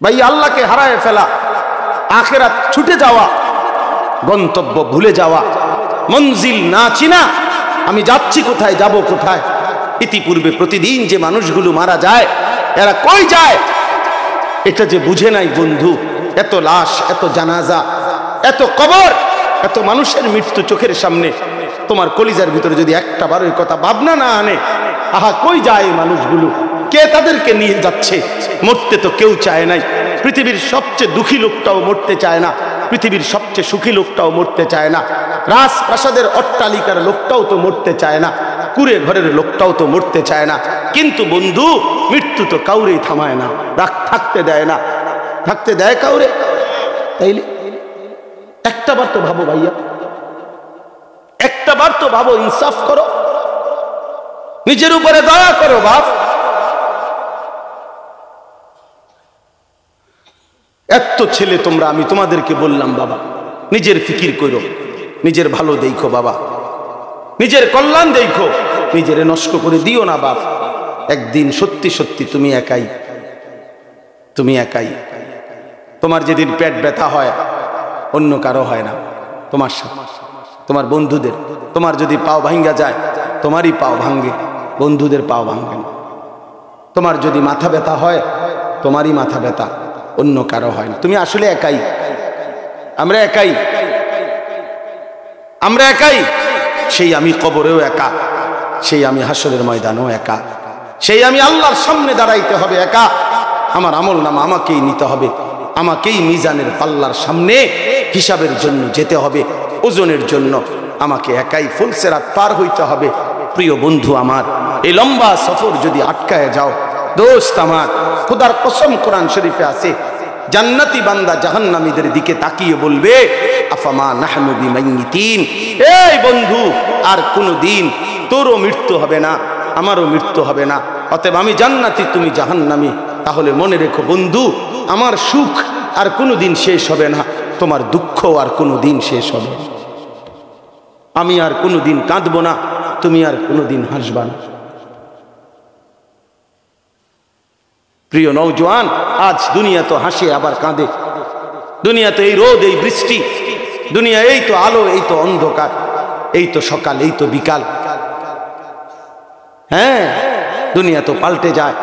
ভাই, আল্লাহকে হারায় ফেলা, আখিরাত ছুটে যাওয়া, গন্তব্য ভুলে যাওয়া, মঞ্জিল না চিনা, আমি যাচ্ছি কোথায়, যাব কোথায়। ইতিপূর্বে প্রতিদিন যে মানুষগুলো মারা যায়, এরা কই যায় এটা যে বুঝে নাই বন্ধু। এত লাশ, এত জানাজা, এত কবর, এত মানুষের মৃত্যু চোখের সামনে, তোমার কলিজার ভিতরে যদি একটা বার ওই কথা ভাবনা না আনে, আহা কই যায় এই মানুষগুলো, কে তাদেরকে নিয়ে যাচ্ছে? মরতে তো কেউ চায় নাই। পৃথিবীর সবচেয়ে দুঃখী লোকটাও মরতে চায় না, পৃথিবীর সবচেয়ে সুখী লোকটাও মরতে চায় না, রাজপ্রাসাদের অট্টালিকার লোকটাও তো মরতে চায় না, কুড়ে ঘরের লোকটাও তো মরতে চায় না। কিন্তু বন্ধু, মৃত্যু তো কাউরেই থামায় না, থাকতে দেয় না। থাকতে দেয় কাউরে? তাইলে একটাবার তো ভাবো ভাইয়া, একটাবার তো ভাবো, ইনসাফ করো, নিজের উপরে দয়া করো বাপ। এত ছেলে তোমরা, আমি তোমাদেরকে বললাম বাবা, নিজের ফিকির করো, নিজের ভালো দেখো বাবা, নিজের কল্যাণ দেখো, নিজের নষ্ট করে দিও না বাপ। একদিন সত্যি সত্যি তুমি একাই, তুমি একাই। তোমার যেদিন পেট ব্যথা হয়, অন্য কারো হয় না, তোমার সাথে, তোমার বন্ধুদের। তোমার যদি পাও ভাঙ্গা যায়, তোমারই পাও ভাঙ্গে, বন্ধুদের পাও ভাঙ্গে না। তোমার যদি মাথা ব্যথা হয়, তোমারই মাথা ব্যথা, অন্য কারো হয় না। তুমি আসলে একাই, আমরা একাই, আমরা একাই। সেই আমি কবরেও একা, সেই আমি হাসরের ময়দানেও একা, সেই আমি আল্লাহর সামনে দাঁড়াইতে হবে একা। আমার আমল নামা আমাকেই নিতে হবে, আমাকেই মিজানের পাল্লার সামনে হিসাবের জন্য যেতে হবে, ওজনের জন্য আমাকে একাই ফুলসিরাত পার হইতে হবে। প্রিয় বন্ধু আমার, এই লম্বা সফর যদি আটকায় যাও, দোস্ত আমার, খোদার কসম কোরআন শরীফে আছে, জান্নাতি বান্দা জাহান্নামীদের দিকে তাকিয়ে বলবে, আফামা নাহনু বিমাইয়িতিন, এই বন্ধু, আর কোনদিন তোরও মৃত্যু হবে না, আমারও মৃত্যু হবে না, অতএব আমি জান্নাতি, তুমি জাহান্নামী। তাহলে মনে রেখো বন্ধু, আমার সুখ আর কোনোদিন শেষ হবে না, তোমার দুঃখ আর কোনোদিন শেষ হবে না। আমি আর কোনোদিন কাঁদবো না, তুমি আর কোনোদিন হাসবা না। প্রিয় নওজোয়ান, আজ দুনিয়া তো হাসে আবার কাঁদে, দুনিয়া তো এই রোদ, এই বৃষ্টি, দুনিয়া এই তো আলো, এই তো অন্ধকার, এই তো সকাল, এই তো বিকাল। হ্যাঁ, দুনিয়া তো পাল্টে যায়,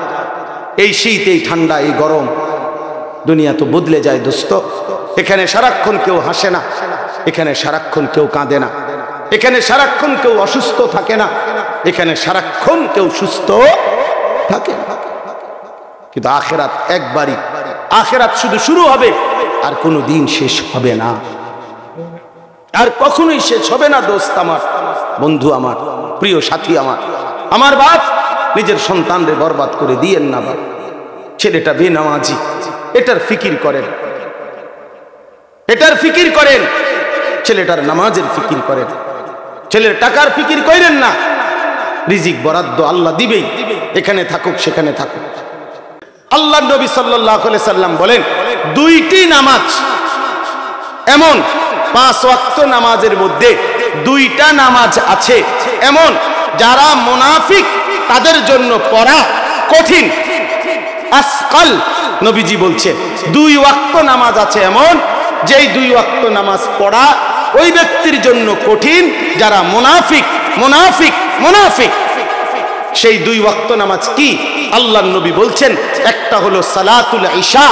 এই শীত, এই ঠান্ডা, এই গরম, দুনিয়া তো বদলে যায় দোস্ত। এখানে সারাক্ষণ কেউ হাসে না, এখানে সারাক্ষণ কেউ কাঁদে না, এখানে সারাক্ষণ কেউ অসুস্থ থাকে না, এখানে সারাক্ষণ কেউ সুস্থ থাকে না। কিন্তু আখিরাত একবারই, আখিরাত শুধু শুরু হবে আর কোনো দিন শেষ হবে না, আর কখনোই শেষ হবে না। দোস্ত আমার, বন্ধু আমার, প্রিয় সাথী আমার, আমার বাপ, নিজের সন্তানরে বরবাদ করে দিয়েন না বাপ। ছেলেটা বেনামাজি, এটার ফিকির করেন, এটার ফিকির করেন, ছেলেটার নামাজের ফিকির করেন, ছেলের টাকার ফিকির করেন না। রিজিক বরাদ্দ আল্লাহ দিবেই, এখানে থাকুক সেখানে থাকুক। আল্লাহ নবী সাল্লাল্লাহু আলাইহি সাল্লাম বলেন, দুইটি নামাজ এমন, 5 ওয়াক্ত নামাজের মধ্যে দুইটা নামাজ আছে এমন, যারা মুনাফিক তাদের জন্য পড়া কঠিন, আসকাল। নবীজি বলছেন 2 ওয়াক্ত নামাজ আছে এমন, যেই 2 ওয়াক্ত নামাজ পড়া ওই ব্যক্তির জন্য কঠিন যারা মুনাফিক, মুনাফিক, মুনাফিক। সেই 2 ওয়াক্ত নামাজ কি? আল্লাহর নবী বলছেন, একটা হলো সালাতুল ইশা,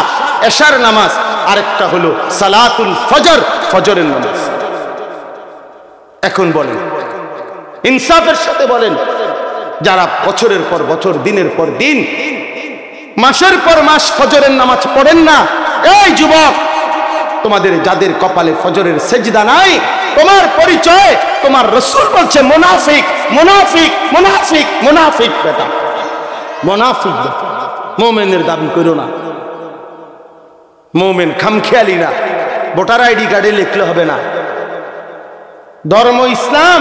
এশার নামাজ, আরেকটা হলো সালাতুল ফজর, ফজরের নামাজ। এখন বলেন, ইনসাফের সাথে বলেন, যারা বছরের পর বছর, দিনের পর দিন, মাসের পর মাস ফজরের নামাজ পড়েন না, এই যুবক, তোমাদের যাদের কপালে ফজরের সেজদা নাই, তোমার পরিচয়, তোমার রাসূল বলছে মুনাফিক, মুনাফিক, মুনাফিক, মুনাফিক বেটা, মুনাফিক বেটা। মুমিনের দাবি করো না, মুমিন খামখেয়ালি না, ভোটার আইডি কার্ডে লিখলে হবে না। ধর্ম ইসলাম,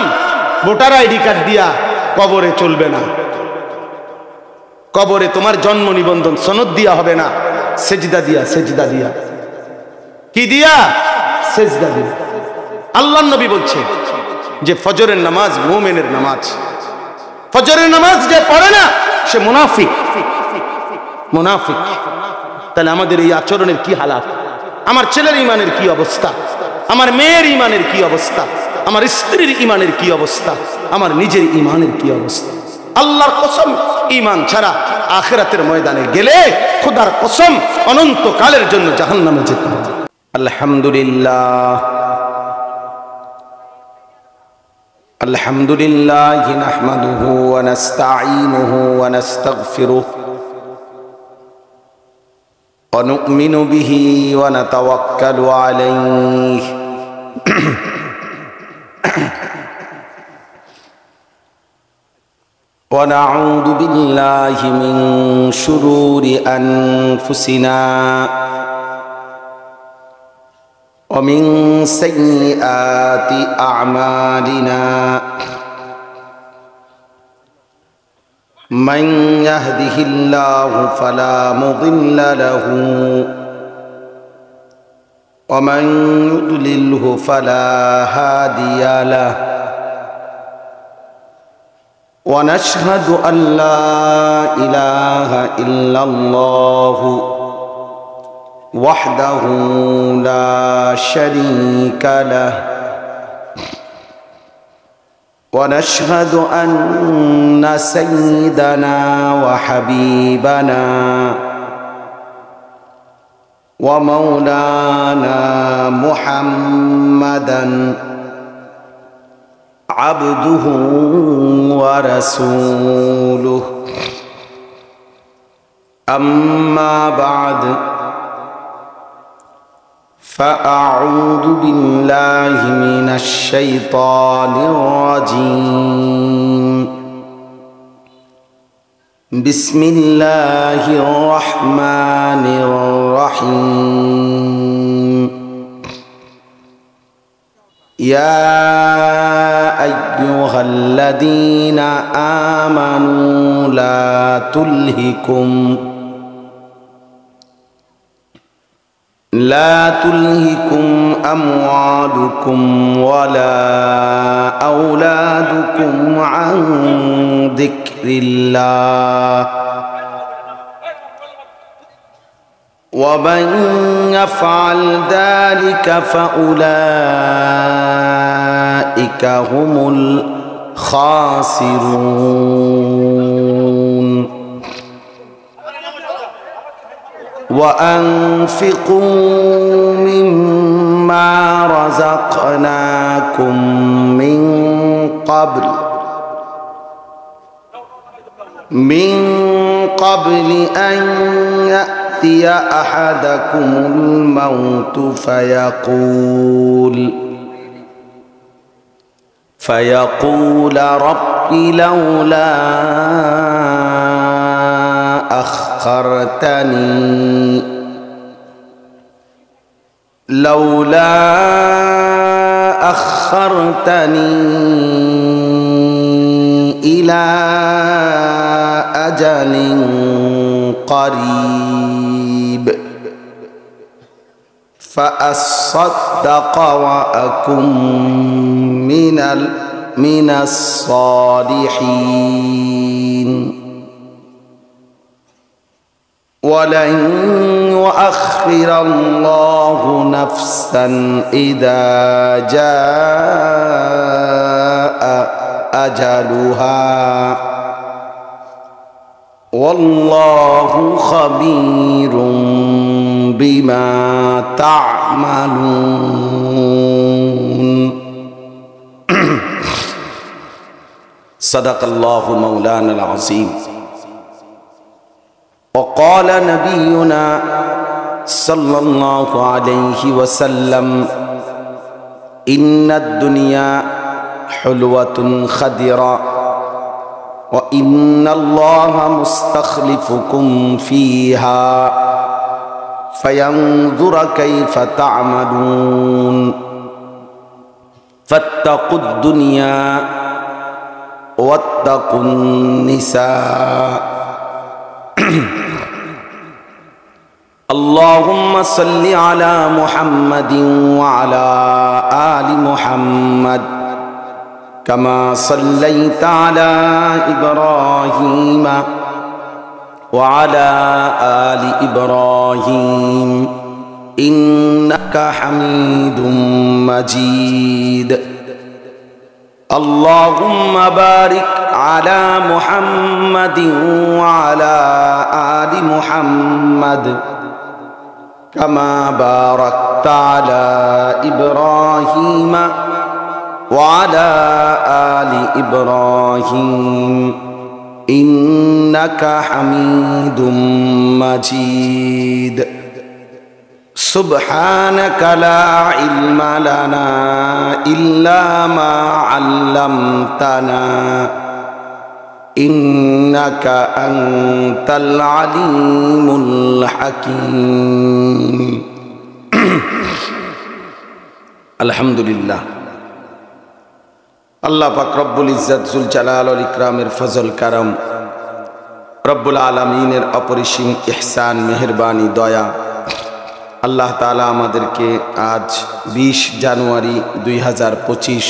ভোটার আইডি কার্ড দিয়া কবরে চলবে না, কবরে তোমার জন্ম নিবন্ধন সনদ দিয়া হবে না, সেজদা দিয়া, সেজদা দিয়া, কি দিয়া? সেজদা দিয়া। আল্লাহর নবী বলছে যে ফজরের নামাজ মুমিনের নামাজ, ফজরের নামাজ যে পড়ে না সে মুনাফিক, মুনাফিক। তাহলে আমাদের এই আচরণের কি হালাত, আমার ছেলের ইমানের কি অবস্থা, আমার মেয়ের ইমানের কি অবস্থা, আমার স্ত্রীর ইমানের কি অবস্থা, আমার নিজের ইমানের কি অবস্থা। আল্লাহর কসম, ইমান ছাড়া আখিরাতের ময়দানে গেলে খোদার কসম অনন্তকালের জন্য জাহান্নামে যেতে হবে। আলহামদুলিল্লাহ আলহামদুলিল্লাহ নাহমাদুহু ওয়া নাস্তাঈনুহু ওয়া নাস্তাগফিরুহু ওয়া নু'মিনু বিহি ওয়া নাতাওয়াক্কালু আলাইহি ওয়া নাউযু বিল্লাহি মিন শুরুরি আনফুসিনা ومن سيئات أعمالنا من يهده الله فلا مضل له ومن يضلله فلا هادي له ونشهد أن لا إله إلا الله وحده لا شريك له ونشهد أن سيدنا وحبيبنا ومولانا محمدا عبده ورسوله أما بعد فأعوذ بالله من الشيطان الرجيم بسم الله الرحمن الرحيم يا أيها الذين آمنوا لا تلهكم أموالكم ولا أولادكم عن ذكر الله ومن يفعل ذلك فأولئك هم الخاسرون وأنفقوا مما رزقناكم من قبل أن يأتي أحدكم الموت فيقول رب لولا أخرتني إلى أجل قريب فأصدق وأكن من الصالحين ولن يؤخر الله نفسا إذا جاء أجلها والله خبير بما تعملون صدق الله مولانا العظيم وقال نبينا صلى الله عليه وسلم إن الدنيا حلوة خضرة وإن الله مستخلفكم فيها فينظر كيف تعملون فاتقوا الدنيا واتقوا النساء اللهم صل على محمد وعلى آل محمد كما صليت على إبراهيم وعلى آل إبراهيم إنك حميد مجيد اللهم بارك على محمد وعلى آل محمد كما باركت على إبراهيم وعلى آل إبراهيم إنك حميد مجيد سبحانك لا علم لنا إلا ما علمتنا إنك أنت العليم الحكيم الحمد لله আল্লাহ পাক রব্বুল ইজ্জত জুল জালাল ওয়াল ইকরামের ফজল কারম রব্বুল আলামিনের অপরিসীম ইহসান মেহেরবানি দয়া আল্লাহ তাআলা আমাদেরকে আজ 20 জানুয়ারি 2025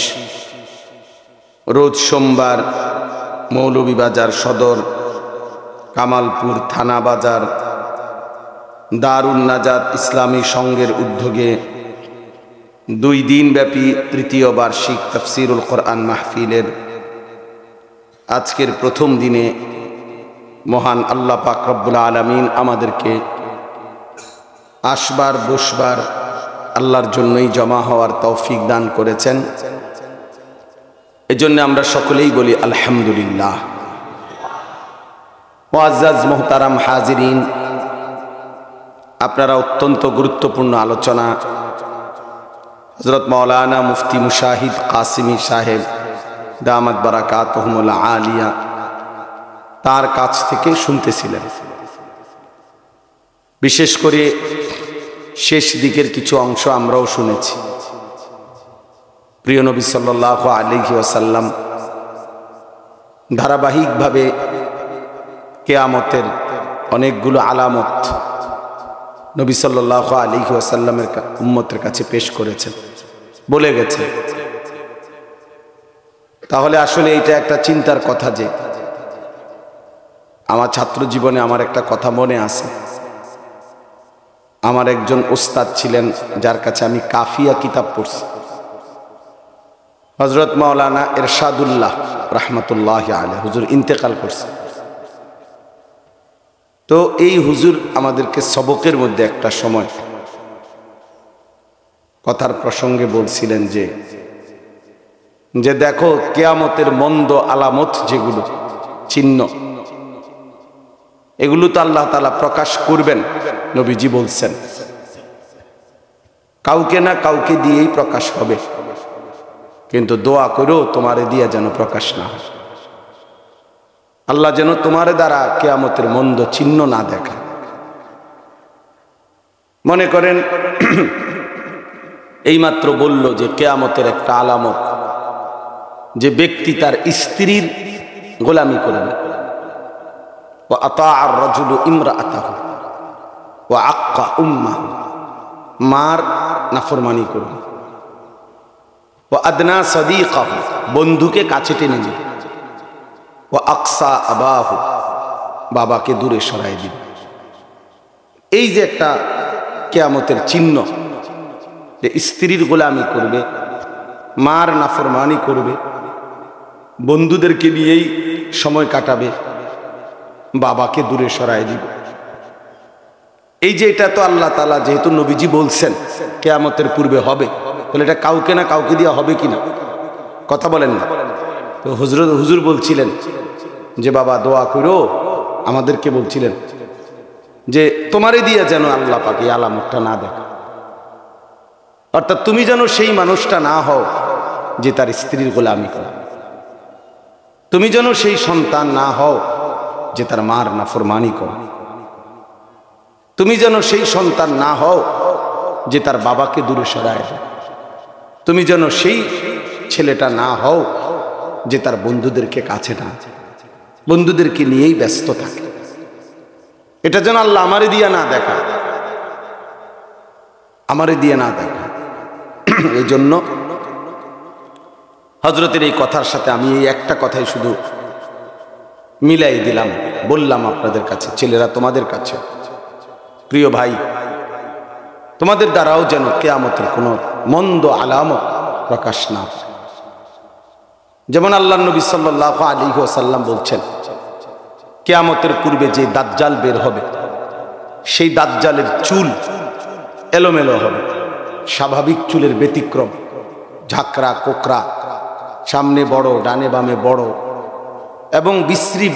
রোজ সোমবার মৌলভীবাজার সদর কামালপুর থানা বাজার দারুন নাজাত ইসলামী সংঘের উদ্যোগে 2 দিনব্যাপী তৃতীয় বার্ষিক তাফসীরুল কোরআন মাহফিলের আজকের প্রথম দিনে মহান আল্লাহ পাক রব্বুল আলামিন আমাদেরকে আসবার বসবার আল্লাহর জন্যই জমা হওয়ার তৌফিক দান করেছেন। এজন্য আমরা সকলেই বলি আলহামদুলিল্লাহ। মুআজ্জাজ মুহতারাম হাজিরিন, আপনারা অত্যন্ত গুরুত্বপূর্ণ আলোচনা হযরত মাওলানা মুফতি মুশাহিদ কাসিমি সাহেব দামাত বারাকাতুহুমুল আলিয়া তার কাছ থেকে শুনতেছিলেন। বিশেষ করে শেষ দিকের কিছু অংশ আমরাও শুনেছি। প্রিয় নবী সাল্লাল্লাহু আলাইহি ওয়াসাল্লাম ধারাবাহিকভাবে কিয়ামতের অনেকগুলো আলামত নবী সাল্লাল্লাহু আলাইহি ওয়াসাল্লামের উম্মতের কাছে পেশ করেছেন, বলে গেছেন। তাহলে আসলে এটা একটা চিন্তার কথা যে আমার ছাত্র জীবনে আমার একটা কথা মনে আছে। আমার একজন ওস্তাদ ছিলেন যার কাছে আমি কাফিয়া কিতাব পড়ছি, হযরত মাওলানা ইরশাদুল্লাহ রাহমাতুল্লাহি আলাইহি হুজুর ইন্তেকাল করছে। তো এই হুজুর আমাদেরকে সবকের মধ্যে একটা সময় কথার প্রসঙ্গে বলছিলেন যে দেখো কিয়ামতের মন্দ আলামত যেগুলো চিহ্ন, এগুলো তো আল্লাহ তাআলা প্রকাশ করবেন, নবীজি বলছেন কাউকে না কাউকে দিয়েই প্রকাশ হবে, কিন্তু দোয়া করো তোমারে দিয়া যেন প্রকাশ না হয়। আল্লাহ যেন তোমারে দ্বারা কিয়ামতের মন্দ চিহ্ন না দেখা। মনে করেন এইমাত্র বলল যে কিয়ামতের একটা আলামত যে ব্যক্তি তার স্ত্রীর গোলামি করবে, ওয়া আতাআর রাজুলু ইমরাআতাহু ওয়া আক্কা উম্মাহু, মার নাফরমানি করবে, ওয়া আদনা সাদীকাহু, বন্ধুকে কাছে টেনে নেবে, ওয়া আকসা আবাহু, বাবাকে দূরে সরাই দিবে। এই যে একটা কিয়ামতের চিহ্ন, যে স্ত্রীর গোলামি করবে, মার নাফরমানি করবে, বন্ধুদেরকে নিয়েই সময় কাটাবে, বাবাকে দূরে সরাই দিবে। এই যে এটা তো আল্লাহ তাআলা যেহেতু নবীজি বলছেন কিয়ামতের পূর্বে হবে, তাহলে এটা কাউকে না কাউকে দিয়ে হবে কিনা? কথা বলেন না। তো হুজুর বলছিলেন যে বাবা দোয়া করো, আমাদেরকে বলছিলেন যে তোমারে দিয়ে যেন আল্লাহ পাক এই আলামতটা না দেখা, অর্থাৎ তুমি যেন সেই মানুষটা না হও যে তার স্ত্রীর গোলামি করে, তুমি যেন সেই সন্তান না হও যে তার মার নাফরমানি করে, তুমি যেন সেই সন্তান না হও যে তার বাবাকে দূরে সরায় দেয়, তুমি যেন সেই ছেলেটা না হও যে তার বন্ধুদেরকে কাছে না, বন্ধুদেরকে নিয়েই ব্যস্ত থাকে। এটা যেন আল্লাহ আমারে দিয়া না দেখা, আমারে দিয়া না দেখা। এই জন্য হযরতের এই কথার সাথে আমি এই একটা কথাই শুধু মিলাই দিলাম বললাম আপনাদের কাছে, ছেলেরা তোমাদের কাছে, প্রিয় ভাই, তোমাদের দ্বারাও যেন কিয়ামতের কোনো মন্দ আলামত প্রকাশ না। যেমন আল্লাহর নবী সাল্লাল্লাহু আলাইহি ওয়াসাল্লাম বলছেন, কিয়ামতের পূর্বে যে দাজ্জাল বের হবে, সেই দাজ্জালের চুল এলোমেলো হবে, স্বাভাবিক চুলের ব্যতিক্রম, ঝাঁকড়া কোকড়া, সামনে বড়, ডানে বামে বড় এবং বিশ্রী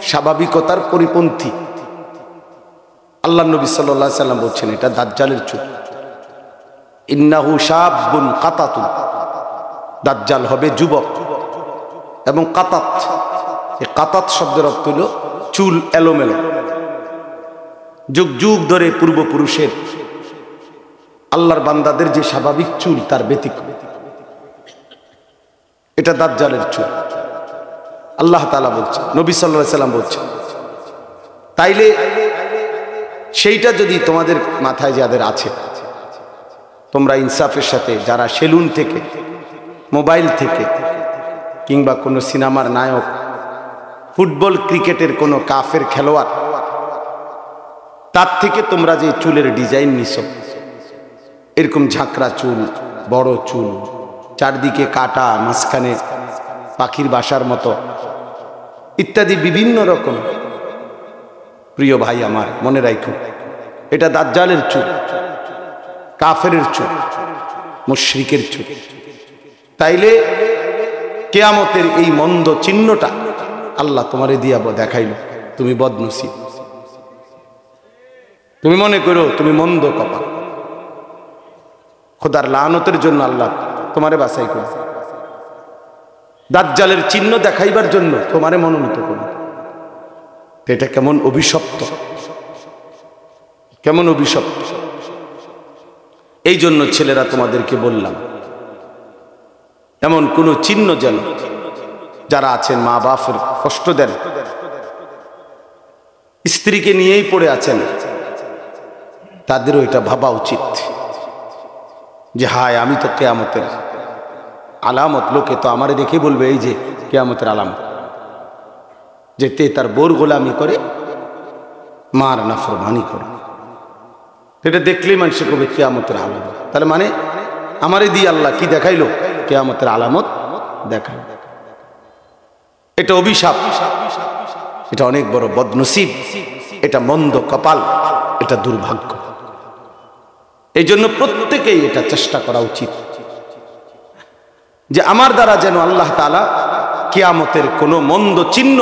স্বাভাবিকতার পরিপন্থী। আল্লাহর নবী সাল্লাল্লাহু আলাইহি ওয়াসাল্লাম বলছেন, এটা দাজ্জালের চুল। ইন্নাহু শাবুন কাতাতুন, দাজ্জাল হবে যুবক এবং কাতাত, এই কাতাত শব্দের অর্থ হলো চুল এলোমেলো। যুগ যুগ ধরে পূর্বপুরুষের আল্লাহর বান্দাদের যে স্বাভাবিক চুল তার ব্যতিক্রম, এটা দাজ্জালের চুল। আল্লাহ তাআলা বলছেন, নবী সাল্লাল্লাহু আলাইহি ওয়াসাল্লাম বলছেন। তাইলে সেইটা যদি তোমাদের মাথায় যাদের আছে, তোমরা ইনসাফের সাথে, যারা সেলুন থেকে, মোবাইল থেকে, কিংবা কোনো সিনেমার নায়ক, ফুটবল ক্রিকেটের কোনো কাফের খেলোয়াড়, তার থেকে তোমরা যে চুলের ডিজাইন নিছো, এরকম ঝাঁকড়া চুল, বড় চুল, চারদিকে কাটা, মাঝখানে পাখির বাসার মতো ইত্যাদি বিভিন্ন রকম, প্রিয় ভাই আমার মনে রাখো, এটা দাজ্জালের চুল, কাফেরের চুল, মুশরিকের চুল। তাইলে কিয়ামতের এই মন্দ চিহ্নটা আল্লাহ তোমারে দিয়া দেখাইল, তুমি বদনসিব, তুমি মনে করো তুমি মন্দ কপাল, খোদার লানতের জন্য আল্লাহ তোমারে বাছাই করে দাজ্জালের চিহ্ন দেখাইবার জন্য তোমারে মনোনীত করল। এটা কেমন অভিশপ্ত, কেমন অভিশপ্ত। এই জন্য ছেলেরা তোমাদেরকে বললাম, এমন কোন চিহ্ন যেন যারা আছেন মা বাপের কষ্ট দেন, স্ত্রীকে নিয়েই পড়ে আছেন, তাদেরও এটা ভাবা উচিত যে হায়, আমি তো কিয়ামতের আলামত, লোকে তো আমারে দেখে বলবে এই যে কিয়ামতের আলামত, যে তে তার বোর গোলামি করে, মার নাফরমানি করে। এটা দেখলেই মানুষে কবে কিয়ামতের আলামত। তাহলে মানে আমারে দিয়ে আল্লাহ কি দেখাইলো? কিয়ামতের আলামত দেখাইল। এটা অভিশাপ, এটা অনেক বড় বদনসিব, এটা মন্দ কপাল, এটা দুর্ভাগ্য। এই জন্য প্রত্যেকেই এটা চেষ্টা করা উচিত যে আমার দ্বারা যেন আল্লাহ তাআলা কিয়ামতের কোনো মন্দ চিহ্ন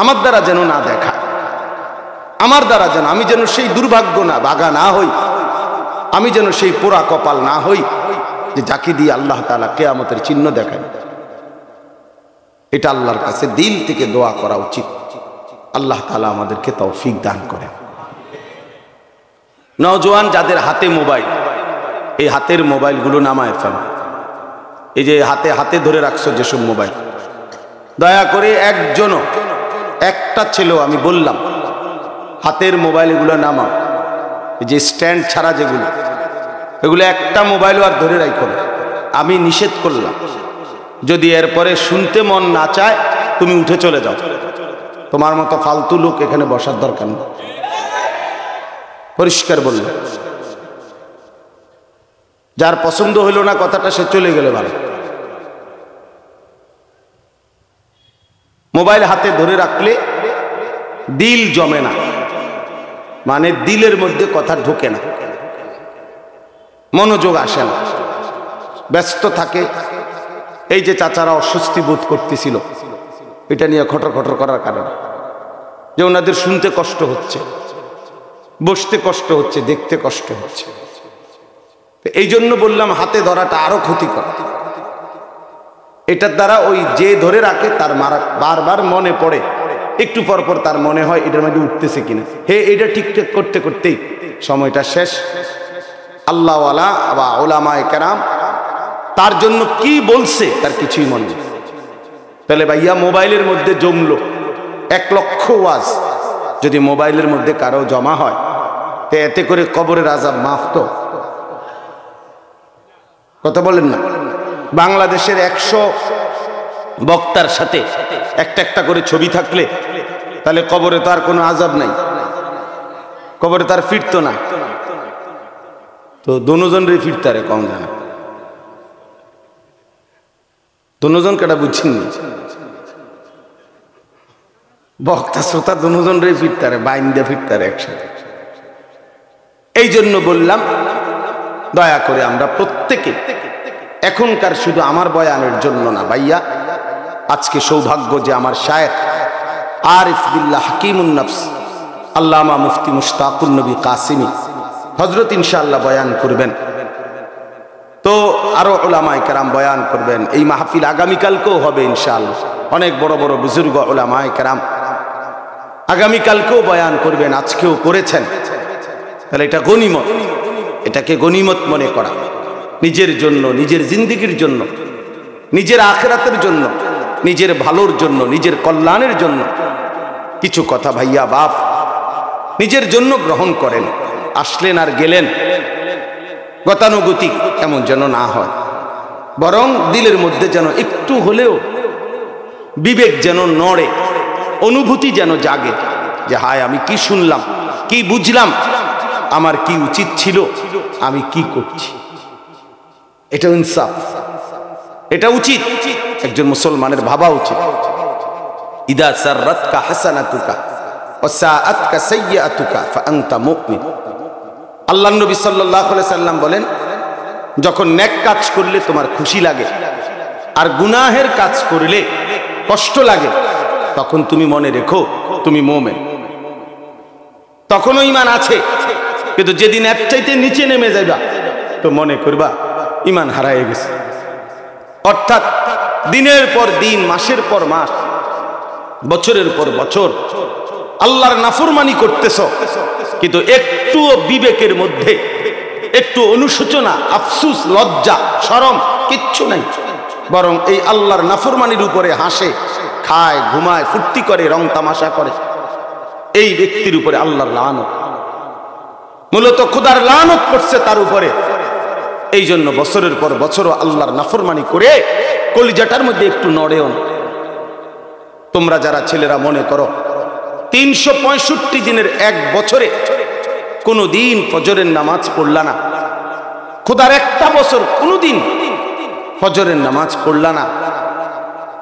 আমার দ্বারা যেন না দেখা, আমার দ্বারা যেন আমি যেন সেই দুর্ভাগ্য না ভাগা না হই, আমি যেন সেই পোড়া কপাল না হই যে যাকে দিয়ে আল্লাহ তাআলা কিয়ামতের চিহ্ন দেখায়। এটা আল্লাহর কাছে দিল থেকে দোয়া করা উচিত। আল্লাহ তাআলা আমাদেরকে তৌফিক দান করেন। নওজোয়ান যাদের হাতে মোবাইল, এই হাতের মোবাইলগুলো নামায় ফেলো। এই যে হাতে হাতে ধরে রাখছো যেসব মোবাইল, দয়া করে একজনও, একটা ছেলেও, আমি বললাম হাতের মোবাইল এগুলো নামাও। এই যে স্ট্যান্ড ছাড়া যেগুলো, এগুলো একটা মোবাইলও আর ধরে রাখো না। আমি নিষেধ করলাম, যদি এরপরে শুনতে মন না চায় তুমি উঠে চলে যাও। তোমার মতো ফালতু লোক এখানে বসার দরকার নেই। পরিষ্কার বলল, যার পছন্দ হইল না কথাটা সে চলে গেলে ভালো। মোবাইল হাতে ধরে রাখলে দিল জমে না, মানে দিলের মধ্যে কথা ঢোকে না, মনোযোগ আসে না, ব্যস্ত থাকে। এই যে চাচারা অস্বস্তি বোধ করতেছিল এটা নিয়ে খটর খটর করার কারণে, যে ওনাদের শুনতে কষ্ট হচ্ছে, বসতে কষ্ট হচ্ছে, দেখতে কষ্ট হচ্ছে। এই জন্য বললাম হাতে ধরাটা আরো ক্ষতিকর। এটার দ্বারা ওই যে ধরে রাখে তার মারা বারবার মনে পড়ে, একটু পর পর তার মনে হয় এটার মধ্যে উঠতেছে কিনা, হে এটা ঠিকঠাক করতে করতেই সময়টা শেষ। আল্লাহওয়ালা বা ওলামায়ে কেরাম তার জন্য কি বলছে তার কিছুই মনে নেই। তাহলে ভাইয়া মোবাইলের মধ্যে জমলো 1 লক্ষ ওয়াজ, যদি মোবাইলের মধ্যে কারো জমা হয় তো এতে করে কবরের আযাব মাফ তো? কথা বলেন না। বাংলাদেশের বক্তার সাথে একটা একটা করে ছবি থাকলে তাহলে কবরে তো আর কোনো আযাব নাই, কবরে তার ফিরতো না। তো দুজনরে ফিরতারে কম জানা, দুজন কেটা বুঝছেন, বক্তা শ্রোতা দুজনরে ফিরতারে, বাইন দিয়ে ফিরতারে একসাথে। এই জন্য বললাম দয়া করে আমরা প্রত্যেকে এখনকার শুধু আমার বয়ানের জন্য না ভাইয়া, আজকে সৌভাগ্য যে আমার শায়েখ আরিফ বিল্লাহ হাকিমুন নফস আল্লামা মুফতি মুশতাকুন নবী কাসিমি হযরত ইনশাআল্লাহ বয়ান করবেন, তো আরো উলামায়ে কেরাম বয়ান করবেন। এই মাহফিল আগামীকালকেও হবে ইনশাআল্লাহ, অনেক বড় বড় বুজুর্গ উলামায়ে কেরাম আগামীকালকেও বয়ান করবেন, আজকেও করেছেন। তাহলে এটা গনিমত, এটাকে গনিমত মনে করা, নিজের জন্য, নিজের জিন্দেগির জন্য, নিজের আখিরাতের জন্য, নিজের ভালোর জন্য, নিজের কল্যাণের জন্য কিছু কথা ভাইয়া বাপ নিজের জন্য গ্রহণ করেন। আসলেন আর গেলেন গতানুগতিক এমন যেন না হয়, বরং দিলের মধ্যে যেন একটু হলেও বিবেক যেন নড়ে, অনুভূতি যেন জাগে যে হায় আমি কি শুনলাম, কি বুঝলাম, আমার কি উচিত ছিল, আমি কি করছি। এটা ইনসাফ, এটা উচিত, একজন মুসলমানের ভাবা উচিত। ইদা সাররাতকা হাসানাতুকা ওয়া সাআতকা সাইয়্যাতুকা ফাআনতা মুমিন। আল্লাহর নবী সাল্লাল্লাহু আলাইহি সাল্লাম বলেন, যখন নেক কাজ করলে তোমার খুশি লাগে আর গুনাহের কাজ করলে কষ্ট লাগে, তখন তুমি মনে রেখো তুমি মুমিন। তখনও ঈমান আছে, কিন্তু যেদিন এর চাইতে নিচে নেমে যাবা তো মনে করবা ঈমান হারায় গেছে। অর্থাৎ দিনের পর দিন, মাসের পর মাস, বছরের পর বছর আল্লাহর নাফরমানি করতেছ, কিন্তু একটুও বিবেকের মধ্যে একটু অনুশোচনা, আফসুস, লজ্জা, শরম কিচ্ছু নাই, বরং এই আল্লাহর নাফরমানির উপরে হাসে, খায়, ঘুমায়, ফুর্তি করে, রং তামাশা করে, এই ব্যক্তির উপরে আল্লাহর লানত, মূলত খোদার লানত করছে তার উপরে। এই জন্য বছরের পর বছরও আল্লাহর নাফরমানি করে কলিজাটার মধ্যে একটু নড়েও না। তোমরা যারা ছেলেরা মনে করো 365 দিনের এক বছরে কোনো দিন ফজরের নামাজ পড়লা না, খোদার একটা বছর কোনোদিন ফজরের নামাজ পড়লা না,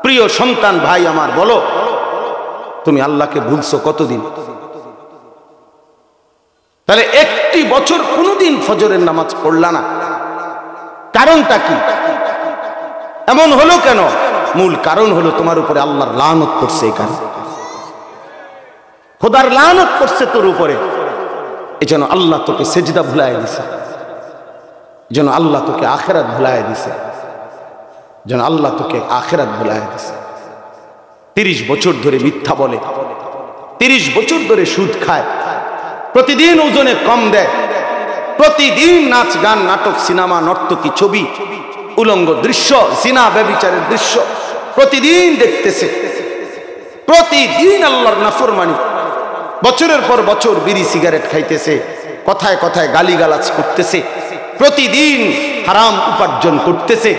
প্রিয় সন্তান ভাই আমার বলো তুমি আল্লাহকে ভুলছো কতদিন? তাহলে একটি বছর কোনোদিন ফজরের নামাজ পড়লা না, কারণটা কি? এমন হলো কেন? মূল কারণ হলো তোমার উপরে আল্লাহর লানত করছে, এই কারণে খোদার লানত করছে তোর উপরে। এই জন্য আল্লাহ তোকে সেজদা ভুলায় দিছে, যেন আল্লাহ তোকে আখিরাত ভুলায় দিছে, যেন আল্লাহ তোকে আখিরাত ভুলায় দিছে। 30 বছর ধরে মিথ্যা বলে, 30 বছর ধরে সুদ খায়, প্রতিদিন ওজনে কম দেয়, প্রতিদিন নাচ গান, নাটক, সিনেমা, নর্তকী, ছবি, উলঙ্গ দৃশ্য, জিনা ব্যভিচারের দৃশ্য প্রতিদিন দেখতেছে, প্রতিদিন আল্লাহর নাফরমানি, বছরের পর বছর বিড়ি সিগারেট খাইতেছে, কথায় কথায় গালিগালাজ করতেছে, প্রতিদিন হারাম উপার্জন করতেছে।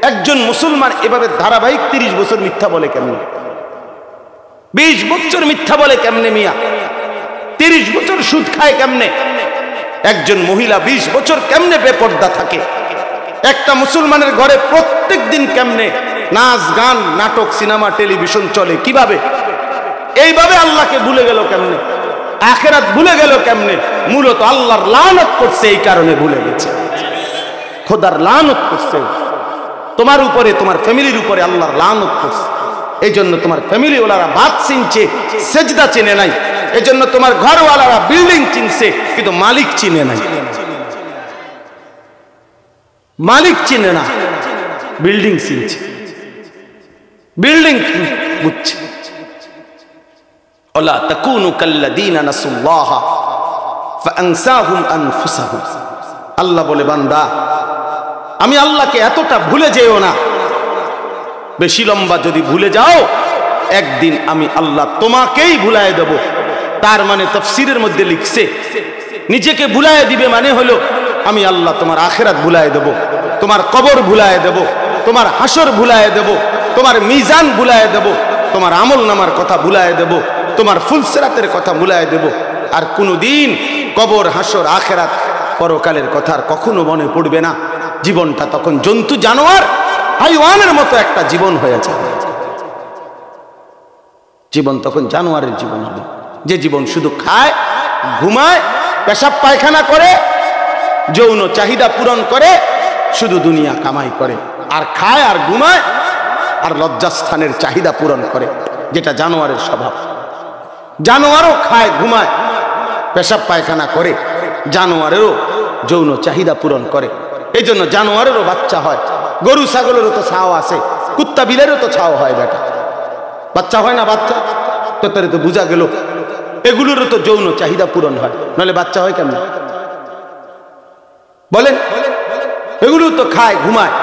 একজন মুসলমান এভাবে ধারাবাহিক 30 বছর মিথ্যা বলে কেমনে? 20 বছর মিথ্যা বলে কেমনে মিয়া? 30 বছর সুদ খায় কেমনে? একজন মহিলা 20 বছর কেমনে বেপর্দা থাকে? একটা মুসলমানের ঘরে প্রত্যেক দিন কেমনে নাচ গান, নাটক, সিনেমা, টেলিভিশন চলে? কিভাবে? এইভাবে আল্লাহকে ভুলে গেল কেমনে? আখিরাত ভুলে গেল কেমনে? মূলত আল্লাহর লানত করছে, এই কারণে ভুলে গেছে। খোদার লানত করছে তোমার উপরে, তোমার ফ্যামিলির উপরে আল্লাহর লানত করছে। এই জন্য তোমার ফ্যামিলি ওয়ালারা বাত চিনছে, সেজদা চিনে নাই। এই জন্য তোমার ঘরওয়ালারা বিল্ডিং চিনছে, কিন্তু মালিক চিনে নাই। মালিক চিনে না, বিল্ডিং চিনছে, বিল্ডিং বুঝছে। ওয়ালা তাকুনু কাল্লাযীনা নাসুল্লাহ ফাআনসাহুম আনফুসাহুম। আল্লাহ বলে বান্দা আমি আল্লাহকে এতটা ভুলে যেও না, বেশি লম্বা যদি ভুলে যাও একদিন আমি আল্লাহ তোমাকেই ভুলায় দেব। তার মানে তাফসীরের মধ্যে লিখছে নিজেকে ভুলায় দিবে মানে হলো আমি আল্লাহ তোমার আখিরাত ভুলায় দেব, তোমার কবর ভুলায় দেব, তোমার হাসর ভুলায় দেব, তোমার মিজান ভুলায় দেব, তোমার আমল নামার কথা ভুলায় দেব, তোমার ফুলসিরাতের কথা ভুলায় দেব। আর কোনোদিন কবর, হাসর, আখেরাত, পরকালের কথা আর কখনো মনে পড়বে না। জীবনটা তখন জন্তু, জানোয়ার, হাইওয়ানের মতো একটা জীবন হয়ে যাবে। জীবন তখন জানোয়ারের জীবন হবে, যে জীবন শুধু খায়, ঘুমায়, পেশাব পায়খানা করে, যৌন চাহিদা পূরণ করে, শুধু দুনিয়া কামাই করে, আর খায় আর ঘুমায় আর লজ্জাস্থানের চাহিদা পূরণ করে, যেটা জানোয়ারের স্বভাব। জানোয়ারও খায়, ঘুমায়, পেশাব পায়খানা করে, জানোয়ারেরও যৌন চাহিদা পূরণ করে। এই জন্য জানোয়ারেরও বাচ্চা হয়, গরু ছাগলেরও তো ছাও আছে, কুত্তা বিলেরও তো ছাও হয়, বেটা বাচ্চা হয় না? বাচ্চা তো তার তো বোঝা গেল এগুলোরও তো যৌন চাহিদা পূরণ হয়, নাহলে বাচ্চা হয় কেমন বলেন? এগুলো তো খায়, ঘুমায়,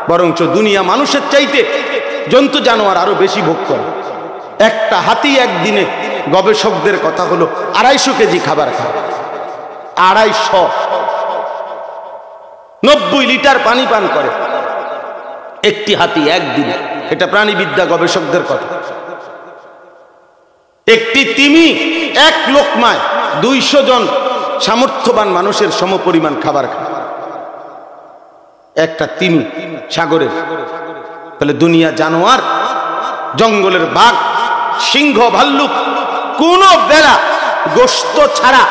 বরঞ্চ দুনিয়া মানুষের চাইতে জন্তু জানোয়ার আরো বেশি ভোগ করে। একটা হাতি একদিনে, গবেষকদের কথা হলো, 250 কেজি খাবার খায়, 250, 90 লিটার পানি পান করে একটি হাতি একদিনে। এটা প্রাণীবিদ্যা গবেষকদের কথা। একটি তিমি এক লোকমায় 200 জন সামর্থ্যবান মানুষের সমপরিমাণ খাবার খায়, একটা তিমি সাগরের। তাহলে দুনিয়া জানোয়ার, জঙ্গলের বাঘ, সিংহ, ভাল্লুক কোন বেলা গোশত ছাড়া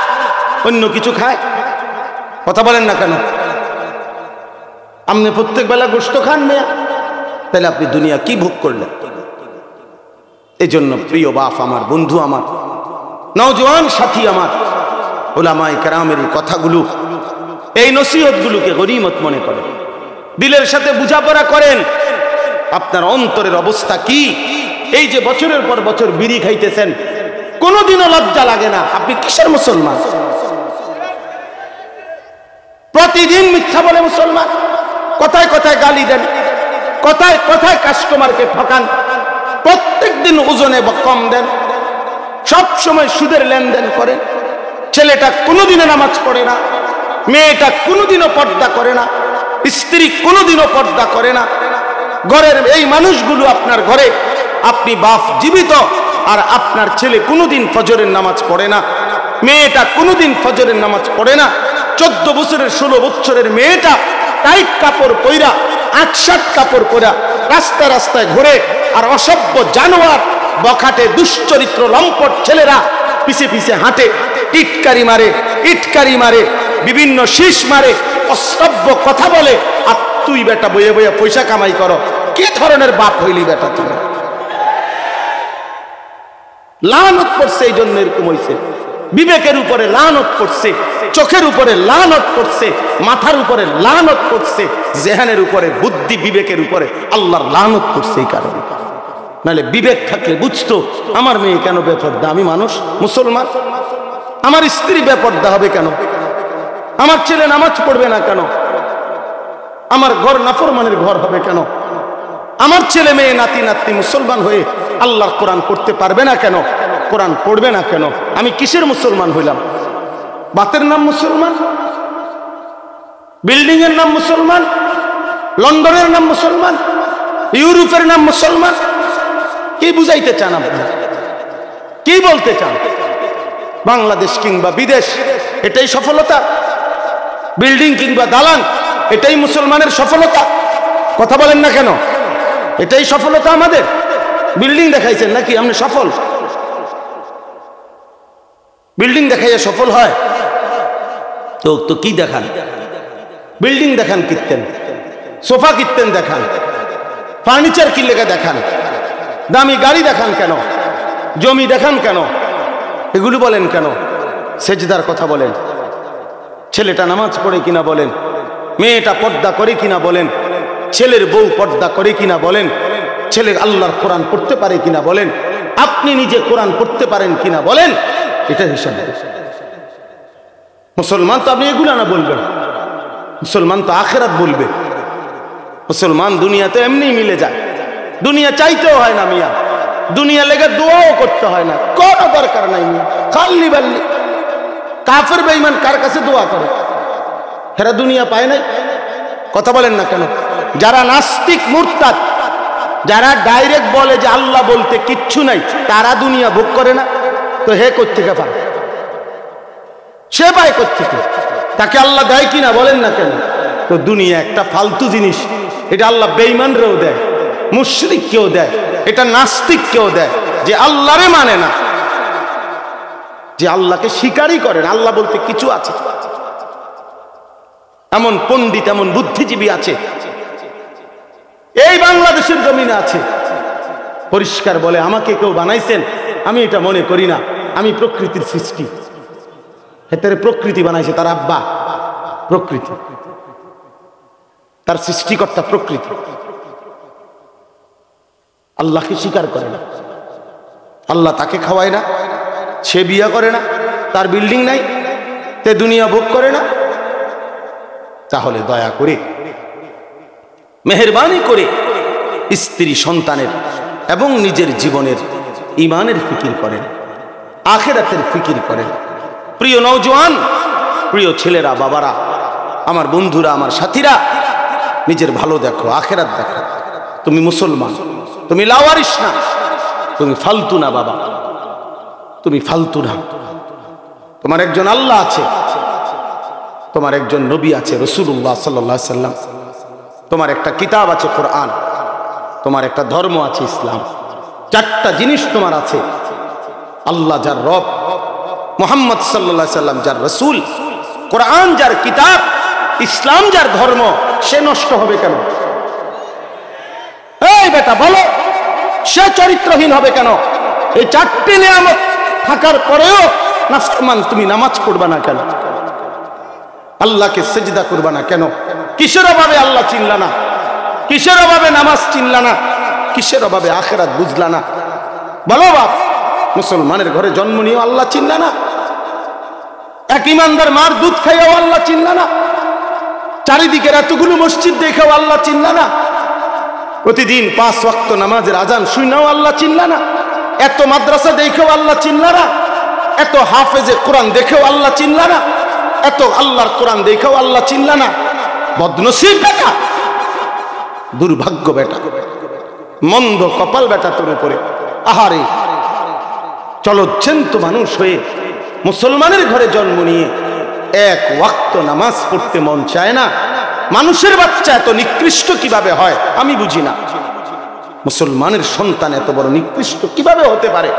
অন্য কিছু খায়? কথা বলেন না কেন? আপনি প্রত্যেক বেলা গোশত খান মেয়া, তাহলে আপনি দুনিয়া কি ভোগ করলেন? এই জন্য প্রিয় বাপ আমার, বন্ধু আমার, নওজোয়ান সাথী আমার, উলামায়ে কেরামের এই কথাগুলো, এই নসিহতগুলোকে গনিমত মনে করেন, দিলের সাথে বোঝাপড়া করেন। আপনার অন্তরের অবস্থা কি? এই যে বছরের পর বছর বিড়ি খাইতেছেন, কোনোদিনও লজ্জা লাগে না, আপনি কিসের মুসলমান? প্রতিদিন মিথ্যা বলে মুসলমান, কথায় কথায় গালি দেন, কথায় কথায় কাস্টমারকে ঠকান, প্রত্যেক দিন ওজনে কম দেন, সব সময় সুদের লেনদেন করেন। ছেলেটা কোনোদিনও নামাজ পড়ে না, মেয়েটা কোনোদিনও পর্দা করে না, স্ত্রী কোনোদিনও পর্দা করে না। ঘরের এই মানুষগুলো আপনার ঘরে, আপনি বাপ জীবিত, আর আপনার ছেলে কোনোদিন ফজরের নামাজ পড়ে না, মেয়েটা কোনোদিন ফজরের নামাজ পড়ে না। 14 বছরের 16 বছরের মেয়েটা টাইট কাপড় পইরা, 8-7 কাপড় পরা রাস্তায় রাস্তায় ঘুরে, আর অসভ্য জানোয়ার, বখাটে, দুশ্চরিত্র, লম্পট ছেলেরা পিছে পিছে হাঁটে, টিটকারি মারে, ইটকারি মারে, বিভিন্ন শীষ মারে, অসভ্য কথা বলে। আর তুই বেটা বইয়ে বইয়ে পয়সা কামাই করো, কি ধরনের বাপ হইলি বেটা তুই? লানত করছে, এই জন্য এরকম হইছে। বিবেকের উপরে লানত করছে, চোখের উপরে লানত করছে, মাথার উপরে লানত করছে, জেহানের উপরে, বুদ্ধি বিবেকের উপরে আল্লাহর লানত করছে। এই কারণে, নাহলে বিবেক থাকলে বুঝতো আমার মেয়ে কেন বেপর্দা, আমি মানুষ, মুসলমান, আমার স্ত্রী বেপর্দা হবে কেন, আমার ছেলে নামাজ পড়বে না কেন, আমার ঘর নাফরমানের ঘর হবে কেন, আমার ছেলে মেয়ে নাতি নাতনি মুসলমান হয়ে আল্লাহর কোরআন পড়তে পারবে না কেন, কোরআন পড়বে না কেন? আমি কিসের মুসলমান হইলাম? বাতের নাম মুসলমান, বিল্ডিং এর নাম মুসলমান, লন্ডনের নাম মুসলমান, ইউরোপের নাম মুসলমান। কি বুঝাইতে চান আপনি? কি বলতে চান? বাংলাদেশ কিংবা বিদেশ, এটাই সফলতা? বিল্ডিং কিংবা দালান, এটাই মুসলমানের সফলতা? কথা বলেন না কেন? এটাই সফলতা আমাদের? বিল্ডিং দেখাইছেন নাকি আপনি সফল? বিল্ডিং দেখাইয়া সফল হয়? তো কি দেখান? বিল্ডিং দেখান কিনতেন, সোফা কিনতেন দেখান, ফার্নিচার কি লেগে দেখান, দামি গাড়ি দেখান কেন, জমি দেখান কেন, এগুলো বলেন কেন? সেজদার কথা বলেন, ছেলেটা নামাজ পড়ে কিনা বলেন, মেয়েটা পর্দা করে কিনা বলেন, ছেলের বউ পর্দা করে কিনা বলেন, ছেলে আল্লাহর কোরআন পড়তে পারে কিনা বলেন, আপনি নিজে কোরআন পড়তে পারেন কিনা বলেন। এটা হিসাব। মুসলমান তো আপনি এগুলা না বলবেন, মুসলমান তো আখেরাত বলবে। মুসলমান দুনিয়াতে এমনি মিলে যায়, দুনিয়া চাইতেও হয় না মিয়া, দুনিয়া লেগে দোয়াও করতে হয় না, কোনো দরকার নাই মিয়া, খাল্লি বাল্লি। কাফের বেঈমান কার কাছে দোয়া করে? হেরা দুনিয়া পায় নাই? কথা বলেন না কেন? যারা নাস্তিক মুরতাদ, যারা ডাইরেক্ট বলে যে আল্লাহ বলতে কিচ্ছু নাই, তারা দুনিয়া ভোগ করে না, তো হে কোত্থেকে পায়? সে পায় কোত্থেকে? তাকে আল্লাহ দেয় কিনা বলেন না কেন? তো দুনিয়া একটা ফালতু জিনিস, এটা আল্লাহ বেঈমানরেও দেয়, মুশরিককেও দেয়, এটা নাস্তিককেও দেয়, যে আল্লাহরে মানে না, যে আল্লাহকে স্বীকারই করেন। আল্লাহ বলতে কিছু আছে? এমন পণ্ডিত, এমন বুদ্ধিজীবী আছে এই বাংলাদেশের জমিনে আছে, পরিষ্কার বলে আমাকে কেউ বানাইছেন, আমি এটা মনে করি না, আমি প্রকৃতির সৃষ্টি। হেতারে প্রকৃতি বানাইছে তার আব্বা, প্রকৃতি, তার সৃষ্টিকর্তা প্রকৃতি। আল্লাহকে স্বীকার করে না, আল্লাহ তাকে খাওয়ায় না, সে বিয়ে করে না, তার বিল্ডিং নাই, তে দুনিয়া ভোগ করে না। তাহলে দয়া করে, মেহেরবানি করে স্ত্রী সন্তানের এবং নিজের জীবনের ঈমানের ফিকির করেন, আখিরাতের ফিকির করেন। প্রিয় নওজোয়ান, প্রিয় ছেলেরা, বাবারা, আমার বন্ধুরা, আমার সাথীরা, নিজের ভালো দেখো, আখিরাত দেখো। তুমি মুসলমান, তুমি লাওয়ারিস না, তুমি ফালতু না বাবা, তুমি ফালতু না। তোমার একজন আল্লাহ আছে, তোমার একজন নবী আছে রাসূলুল্লাহ সাল্লাল্লাহু আলাইহি সাল্লাম, তোমার একটা কিতাব আছে কোরআন, তোমার একটা ধর্ম আছে ইসলাম। চারটা জিনিস তোমার আছে। আল্লাহ যার রব, মুহাম্মদ সাল্লাল্লাহু আলাইহি সাল্লাম যার রাসূল, কোরআন যার কিতাব, ইসলাম যার ধর্ম, সে নষ্ট হবে কেন? এই বেটা বলো, সে চরিত্রহীন হবে কেন? এই চারটি নিয়ামত থাকার পরেও নাফরমান, তুমি নামাজ পড়বা না কেন? আল্লাহকে সিজদা করবা না কেন? কিসের অভাবে আল্লাহ চিনলা না? কিসের অভাবে নামাজ চিনলা না? কিসের অভাবে আখিরাত বুঝলা না? বলো বাপ, মুসলমানের ঘরে জন্ম নিয়েও আল্লাহ চিনলা না? এক ইমানদার মার দুধ খাইয়াও আল্লাহ চিনলা না? চারিদিকের এতগুলো মসজিদ দেখেও আল্লাহ চিনলা না? প্রতিদিন 5 ওয়াক্ত নামাজের আজান শুনেও আল্লাহ চিনলা না? এত মাদ্রাসা দেখেও আল্লাহ চিনলা না? এত হাফেজে কোরআন দেখেও আল্লাহ চিনলা না? এত আল্লাহর কোরআন দেখেও আল্লাহ চিনলা না? বদনসিব বেটা, দুর্ভাগ্য বেটা, মন্দ কপাল বেটা তোর উপরে। আহারে, চলচ্ছেন্ত মানুষ হয়ে মুসলমানের ঘরে জন্ম নিয়ে এক ওয়াক্ত নামাজ পড়তে মন চায় না। মানুষের বাচ্চা এত নিকৃষ্ট কিভাবে হয় আমি বুঝি না। মুসলমানের সন্তান এত বড় নিকৃষ্ট কিভাবে হতে পারে?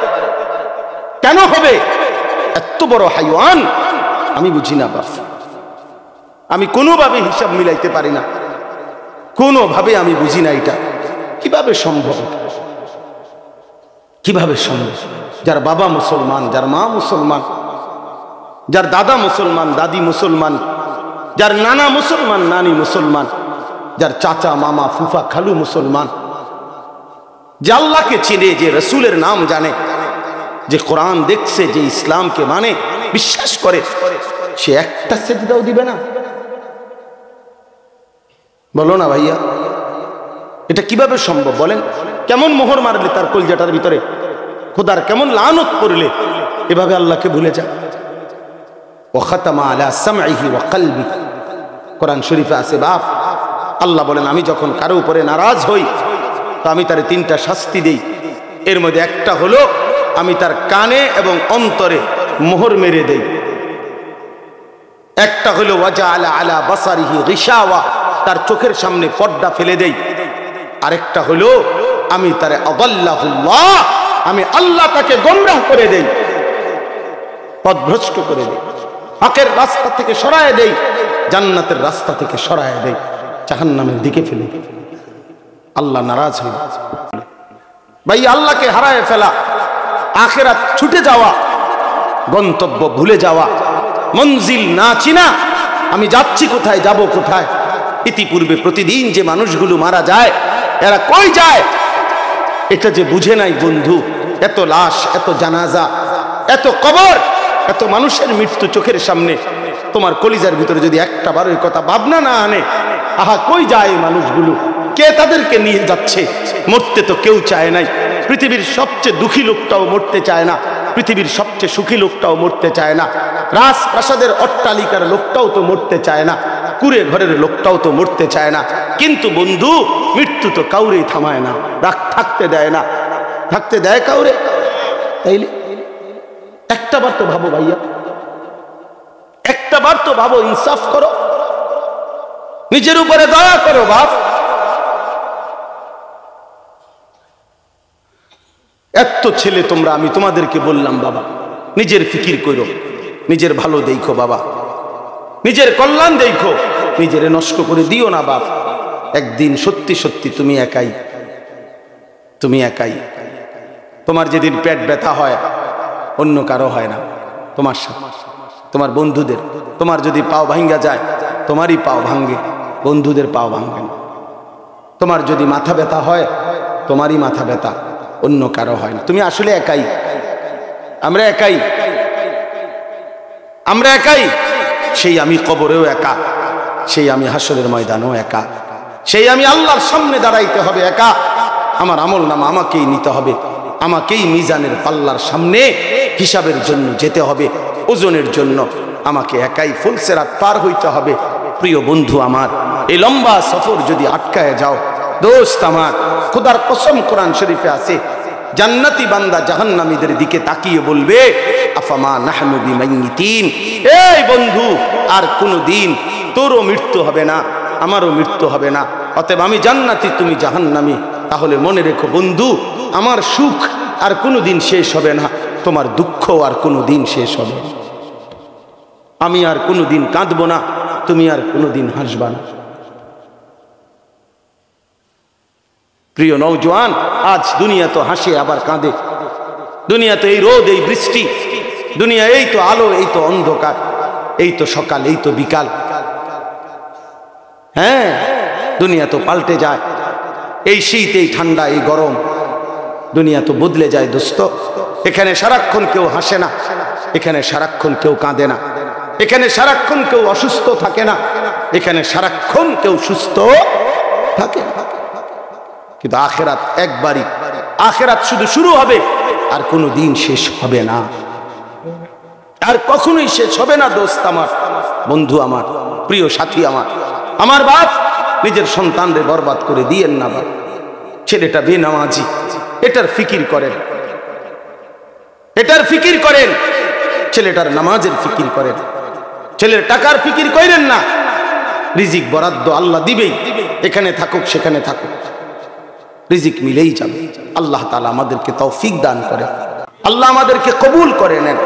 কেন হবে? এত বড় হাইওয়ান আমি বুঝি না বাপ। আমি কোনোভাবে হিসাব মিলাইতে পারি না, কোনোভাবে আমি বুঝি না এটা কিভাবে সম্ভব, কিভাবে সম্ভব? যার বাবা মুসলমান, যার মা মুসলমান, যার দাদা মুসলমান, দাদি মুসলমান, যার নানা মুসলমান, নানি মুসলমান, যার চাচা মামা ফুফা খালু মুসলমান, যে আল্লাহকে চিনে, যে রসুলের নাম জানে, যে কোরআন দেখছে, যে ইসলামকে মানে, বিশ্বাস করে, সে একটা সেজদাও দিবে না? বলো না ভাইয়া, এটা কিভাবে সম্ভব বলেন? কেমন মোহর মারলে তার কলজাটার ভিতরে, খোদার কেমন লানত পড়লে এভাবে আল্লাহকে ভুলে যায়? ওয়াখাতামা আলা সামঈহি ওয়া কলবি, কোরআন শরীফে আছে বাপ, আল্লাহ বলেন আমি যখন কারো উপরে নারাজ হই তো আমি তার 3টা শাস্তি দেই। এর মধ্যে একটা হলো আমি তার কানে এবং অন্তরে মোহর মেরে দেই। একটা হলো ওয়াজআলা আলা বাসারিহি গিশাওয়া, তার চোখের সামনে পর্দা ফেলে দেই। আরেকটা হলো আমি তারে আদাল্লাহুল্লাহ, আমি আল্লাহ তাকে গোমরাহ করে দেই, পথভ্রষ্ট করে দেই, হকের রাস্তা থেকে সরায় দেই, জান্নাতের রাস্তা থেকে সরায় দেই, জাহান্নামের দিকে ফেলে দেই। আল্লাহ নারাজ হয়ে ভাই, আল্লাহকে হারায় ফেলা, আখিরাত ছুটে যাওয়া, গন্তব্য ভুলে যাওয়া, মঞ্জিল না চিনা, আমি যাচ্ছি কোথায়, যাব কোথায়। ইতিপূর্বে প্রতিদিন যে মানুষগুলো মারা যায়, এরা কই যায় এটা যে বুঝে নাই বন্ধু। এত লাশ, এত জানাজা, এত কবর, এত মানুষের মৃত্যু চোখের সামনে, তোমার কলিজার ভিতরে যদি একটা বার ওই কথা ভাবনা না আনে, আহা কই যায় এই মানুষগুলো, কে তাদেরকে নিয়ে যাচ্ছে? মরতে তো কেউ চায় নাই। পৃথিবীর সবচেয়ে দুঃখী লোকটাও মরতে চায় না, পৃথিবীর সবচেয়ে সুখী লোকটাও মরতে চায় না, রাজপ্রাসাদের অট্টালিকার লোকটাও তো মরতে চায় না। কুড়ে ঘরের লোকটাও তো মরতে চায় না, কিন্তু বন্ধু মৃত্যু তো কাউরেই থামায় না, থাকতে দেয় না, থাকতে দেয় কাউরে? তাইলে একটা বার তো ভাবো ভাইয়া, একটা বার তো ভাবো, ইনসাফ করো, নিজের উপরে দয়া করো বাপ। এত ছেলে তোমরা, আমি তোমাদেরকে বললাম বাবা নিজের ফিকির করো, নিজের ভালো দেখো বাবা, নিজের কল্যাণ দেখো, নিজের নষ্ট করে দিও না বাপ। একদিন সত্যি সত্যি তুমি একাই, তুমি একাই। তোমার যেদিন পেট ব্যথা হয় অন্য কারো হয় না, তোমার সাথে, তোমার বন্ধুদের। তোমার যদি পাও ভাঙ্গা যায় তোমারই পাও ভাঙ্গে, বন্ধুদের পাও ভাঙ্গে না। তোমার যদি মাথা ব্যথা হয় তোমারই মাথা ব্যথা, অন্য কারো হয় না। তুমি আসলে একাই, আমরা একাই, আমরা একাই। সেই আমি কবরেও একা, সেই আমি হাসরের ময়দানেও একা, সেই আমি আল্লাহর সামনে দাঁড়াইতে হবে একা। আমার আমল নামা আমাকেই নিতে হবে, আমাকেই মিজানের পাল্লার সামনে হিসাবের জন্য যেতে হবে, ওজনের জন্য আমাকে একাই ফুলসিরাত পার হইতে হবে। প্রিয় বন্ধু আমার, এই লম্বা সফর যদি আটকায় যাও দোস্ত আমার, খোদার কসম কোরআন শরীফে আছে, জান্নাতি বান্দা জাহান্নামীদের দিকে তাকিয়ে বলবে আফামা নাহনু বিমাইয়িতিন, এই বন্ধু আর কোনদিন তোরও মৃত্যু হবে না, আমারও মৃত্যু হবে না, অতএব আমি জান্নাতি তুমি জাহান্নামী। তাহলে মনে রেখো বন্ধু, আমার সুখ আর কোনোদিন শেষ হবে না, তোমার দুঃখ আর কোনোদিন শেষ হবে না। আমি আর কোনোদিন কাঁদবো না, তুমি আর কোনোদিন হাসবা না। প্রিয় নওজোয়ান, আজ দুনিয়া তো হাসে আবার কাঁদে, দুনিয়া তো এই রোদ এই বৃষ্টি, দুনিয়া এই তো আলো এই তো অন্ধকার, এই তো সকাল এই তো বিকাল। হ্যাঁ, দুনিয়া তো পাল্টে যায়, এই শীত এই ঠান্ডা এই গরম, দুনিয়া তো বদলে যায় দোস্ত। এখানে সারাক্ষণ কেউ হাসে না, এখানে সারাক্ষণ কেউ কাঁদে না, এখানে সারাক্ষণ কেউ অসুস্থ থাকে না, এখানে সারাক্ষণ কেউ সুস্থ থাকে না। কিন্তু আখেরাত একবারই, আখেরাত শুধু শুরু হবে আর কোনো দিন শেষ হবে না, আর কখনোই শেষ হবে না দোস্ত আমার, বন্ধু আমার, প্রিয় সাথী আমার। আমার বাপ নিজের সন্তানরে বরবাদ করে দিয়েন না বাপ। ছেলেটা বেনামাজি, এটার ফিকির করেন, এটার ফিকির করেন, ছেলেটার নামাজের ফিকির করেন, ছেলের টাকার ফিকির করেন না। রিজিক বরাদ্দ আল্লাহ দিবেই, এখানে থাকুক সেখানে থাকুক, রিজিক মিলেই যাবে। আল্লাহ তাআলা আমাদেরকে তৌফিক দান করে, আল্লাহ আমাদেরকে কবুল করে নেন।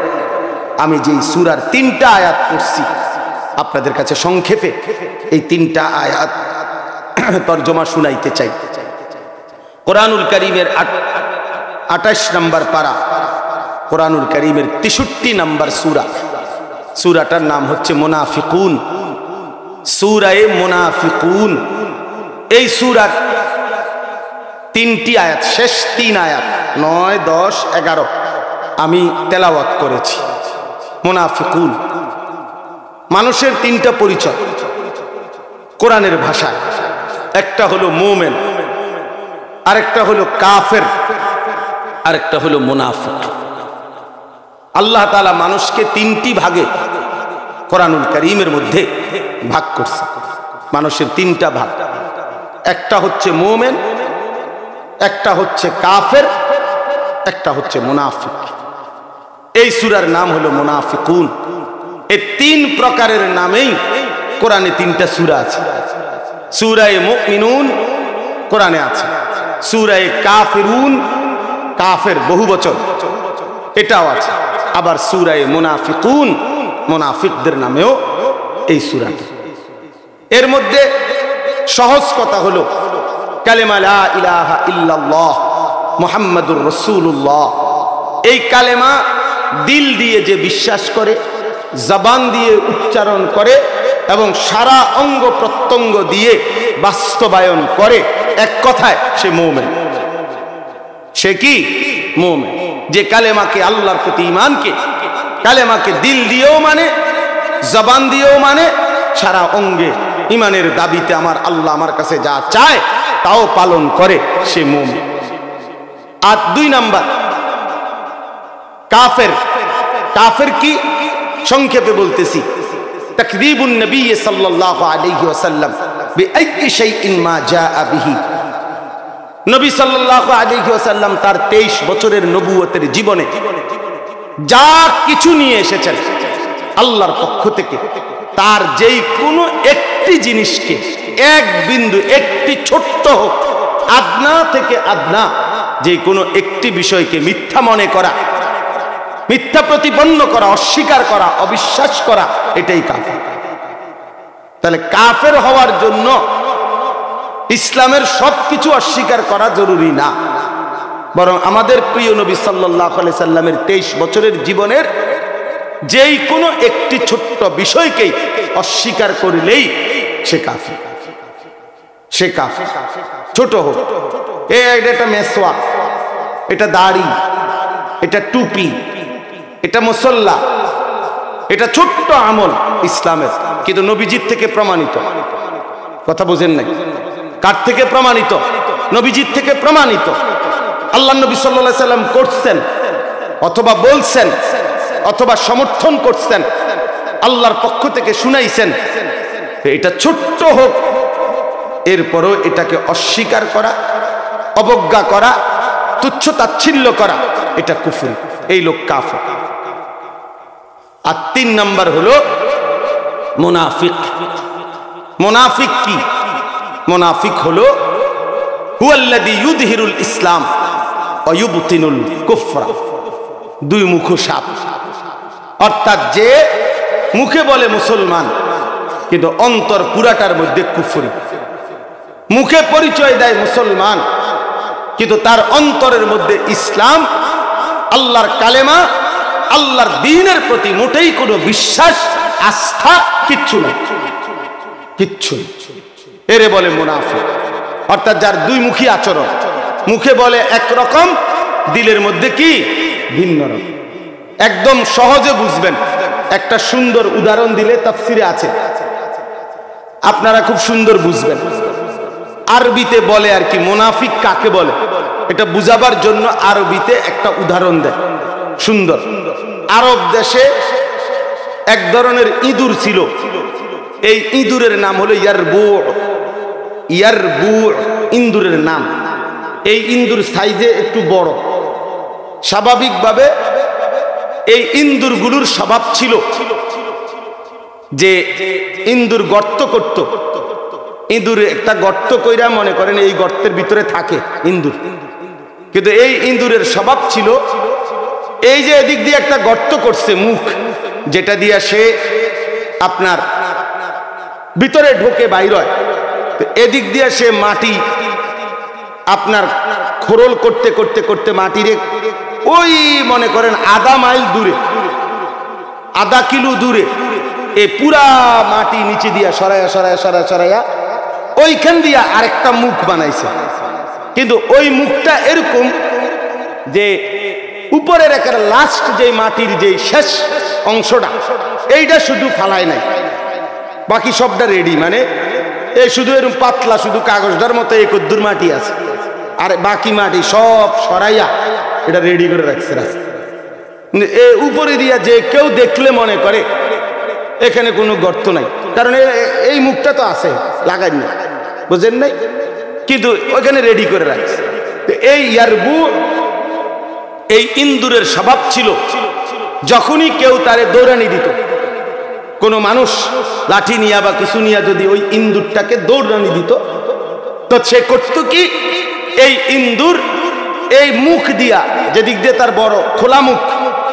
আমি যে সূরার 3টা আয়াত পড়ছি আপনাদের কাছে সংক্ষেপে এই 3টা আয়াত তরজমা শুনাইতে চাই। কোরআনুল কারীমের 28 নম্বর পারা, কোরআনুল কারীমের 63 নম্বর সূরা। সূরাটার নাম হচ্ছে মুনাফিকুন, সূরায়ে মুনাফিকুন। এই সূরার 3টি আয়াত, শেষ 3 আয়াত 9, 10, 11 আমি তেলাওয়াত করেছি। মুনাফিকুন মানুষের 3টা পরিচয় কোরআনের ভাষায়। একটা হলো মুমিন, আরেকটা হলো কাফের, আরেকটা হলো মুনাফিক। আল্লাহ তাআলা মানুষকে 3টি ভাগে কোরআনুল কারীমের মধ্যে ভাগ করছে। মানুষের 3টা ভাগ, একটা হচ্ছে মুমিন, একটা হচ্ছে কাফের, একটা হচ্ছে মুনাফিক। এই সূরার নাম হলো মুনাফিকুন। এই 3 প্রকারের নামেই কোরআনে 3টা সূরা আছে। সূরায়ে মুমিনুন কোরআনে আছে, সূরায়ে কাফিরুন, কাফের বহুবচন এটাও আছে, আবার সূরায়ে মুনাফিকুন, মুনাফিকদের নামেও এই সূরাটা। এর মধ্যে সহজ কথা হলো কালেমা লা ইলাহা ইল্লাল্লাহ মুহাম্মাদুর রাসূলুল্লাহ। এই কালেমা দিল দিয়ে যে বিশ্বাস করে, জবান দিয়ে উচ্চারণ করে এবং সারা অঙ্গ প্রত্যঙ্গ দিয়ে বাস্তবায়ন করে, এক কথায় সে মুমিন। সে কি? মুমিন। যে কালেমাকে, আল্লাহর প্রতি ঈমানকে, কালেমাকে দিল দিয়েও মানে, জবান দিয়েও মানে, সারা অঙ্গে ঈমানের দাবিতে আমার আল্লাহ আমার কাছে যা চায় তাও পালন করে, সে মুমিন। আর 2 নাম্বার কাফের। কাফের কি? সংক্ষেপে বলতেছি, তাকযীবুন নবী সাল্লাল্লাহু আলাইহি ওয়াসাল্লাম বিআইয়ি শাইইন মা জাআ বিহি। নবী সাল্লাল্লাহু আলাইহি ওয়াসাল্লাম তার 23 বছরের নবুয়তের জীবনে যা কিছু নিয়ে এসেছেন আল্লাহর পক্ষ থেকে, তার যেই কোনো একটি জিনিসকে, এক বিন্দু, একটি ছোট্ট হোক, আদনা থেকে আদনা, যে কোনো একটি বিষয়কে মিথ্যা মনে করা, মিথ্যা প্রতিপন্ন করা, অস্বীকার করা, অবিশ্বাস করা, এটাই কাফের। তাহলে কাফের হওয়ার জন্য ইসলামের সবকিছু অস্বীকার করা জরুরি না, বরং আমাদের প্রিয় নবী সাল্লাল্লাহু আলাইহি সাল্লামের 23 বছরের জীবনের যেই কোনো একটি ছোট্ট বিষয়কেই অস্বীকার করলেই সে কাফের, সে কাফের। ছোট হোক, এটা মেসওয়াক, এটা দাড়ি, এটা টুপি, এটা মুসল্লা, এটা ছোট্ট আমল ইসলামের, কিন্তু নবীজির থেকে প্রমাণিত। কথা বুঝেন নাই? কার থেকে প্রমাণিত? নবীজির থেকে প্রমাণিত। আল্লাহ নবী সাল্লাল্লাহু আলাইহি সাল্লাম করছেন, অথবা বলছেন, অথবা সমর্থন করছেন, আল্লাহর পক্ষ থেকে শুনাইছেন। এটা ছোট্ট হোক, এরপরও এটাকে অস্বীকার করা, অবজ্ঞা করা, তুচ্ছ তাচ্ছিল্য করা, এটা কুফর, এই লোক কাফের। আর 3 নাম্বার হলো মুনাফিক। মুনাফিক কি? মুনাফিক হলো হুয়াল্লাযী ইউযহিরুল ইসলাম ওয়া ইউবতিনুল কুফরা। দুই মুখো সাপ, অর্থাৎ যে মুখে বলে মুসলমান কিন্তু অন্তর পুরাটার মধ্যে কুফরি। মুখে পরিচয় দেয় মুসলমান কিন্তু তার অন্তরের মধ্যে ইসলাম, আল্লাহর কালেমা, আল্লাহর দ্বীনের প্রতি মোটেই কোনো বিশ্বাস, আস্থা কিচ্ছু নেই, কিচ্ছু। এরে বলে মুনাফিক। অর্থাৎ যার দুই মুখী আচরণ, মুখে বলে একরকম, দিলের মধ্যে কি ভিন্ন রকম। একদম সহজে বুঝবেন, একটা সুন্দর উদাহরণ দিলে তাফসিরে আছে, আপনারা খুব সুন্দর বুঝবেন। আরবিতে বলে আর কি মুনাফিক কাকে বলে, এটা বুঝাবার জন্য আরবিতে একটা উদাহরণ দেয় সুন্দর। আরব দেশে এক ধরনের ইঁদুর ছিল, এই ইঁদুরের নাম হলো ইয়ারবু। ইয়ারবু ইঁদুরের নাম। এই ইঁদুর সাইজে একটু বড়। স্বাভাবিকভাবে এই ইঁদুরগুলোর স্বভাব ছিল যে ইঁদুর গর্ত করত, ইঁদুরে একটা গর্ত কইরা মনে করেন এই গর্তের ভিতরে থাকে ইঁদুর। কিন্তু এই ইঁদুরের স্বভাব ছিল এই যে এদিক দিয়ে একটা গর্ত করছে, মুখ যেটা দিয়ে সে আপনার ভিতরে ঢোকে বাইর হয়, এদিক দিয়ে সে মাটি আপনার খোরল করতে করতে করতে মাটিরে ওই মনে করেন আধা মাইল দূরে, আধা কিলো দূরে এই পুরা মাটি নিচে দিয়া সরাইয়া সরাইয়া সরাইয়া সরাইয়া ওইখান দিয়া আরেকটা মুখ বানাইছে। কিন্তু ওই মুখটা এরকম যে উপরের একটা লাস্ট যে মাটির যে শেষ অংশটা, এইটা শুধু ফালায় নাই, বাকি সবটা রেডি। মানে এই শুধু এরকম পাতলা, শুধু কাগজটার মতো এই কদ্দুর মাটি আছে, আর বাকি মাটি সব সরাইয়া এটা রেডি করে রাখছে রাস্তা। উপরে দিয়া যে কেউ দেখলে মনে করে এখানে কোনো গর্ত নাই, কারণ এই মুখটা তো আছে, লাগাই না, বুঝেন নাই? কিন্তু ওইখানে রেডি করে রাখছে। এই ইয়ারবু, এই ইন্দুরের স্বভাব ছিল যখনই কেউ তারে দৌড়ানি দিত, কোনো মানুষ লাঠি নিয়া বা কিছু নিয়া যদি ওই ইন্দুরটাকে দৌড়ানি দিত, তো সে করত কি, এই ইন্দুর এই মুখ দিয়া, যেদিক দিয়ে তার বড় খোলা মুখ,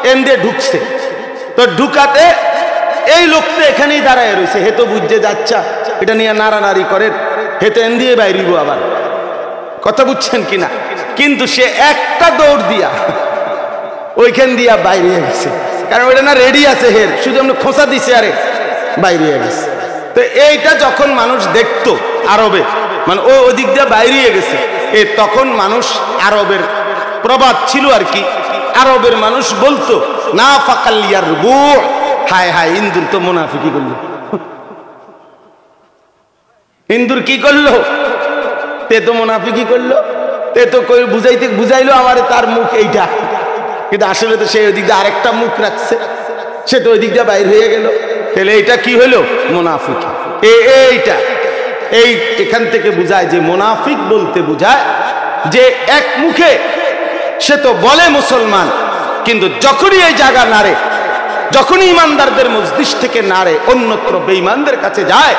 এন দিয়ে ঢুকছে, তো ঢুকাতে এই লোকটা এখানেই দাঁড়ায় রয়েছে, হেতো বুঝতে যাচ্ছা এটা নিয়ে নাড়ানাড়ি করে, হেতে এন দিয়ে বাইরিব আবার। কথা বুঝছেন কিনা? কিন্তু সে একটা দৌড় দিয়া ওইখান দিয়া বাইরে গেছে, কারণ ওইটা না রেডি আছে, হের শুধু আমরা খোঁচা দিছে, আরে বাইরে গেছে। তো এইটা যখন মানুষ দেখতো আরবে, মানে ও ওদিক দিয়ে বাইরে গেছে, তখন মানুষ, আরবের প্রবাদ ছিল আর কি, আরবের মানুষ বলতো না ফাকাল ইয়ারবু, হায় হায় ইন্দুর তো মুনাফিকি করলো, ইন্দুর কি করলো, তে তো মুনাফিকি করলো, তে তো বুঝাইলো আমার তার মুখ এইটা, কিন্তু আসলে তো সেই ওদিক দিয়ে আরেকটা মুখ রাখছে। সে তো ওই দিক দিয়ে বাইর হয়ে গেল। তাহলে এটা কি হলো? মুনাফিক। এখান থেকে বোঝায় যে মুনাফিক বলতে বোঝায় যে এক মুখে সে তো বলে মুসলমান, কিন্তু যখনই এই জায়গা নাড়ে, যখনই ইমানদারদের মজলিস থেকে নাড়ে, অন্যত্র বেঈমানদের কাছে যায়,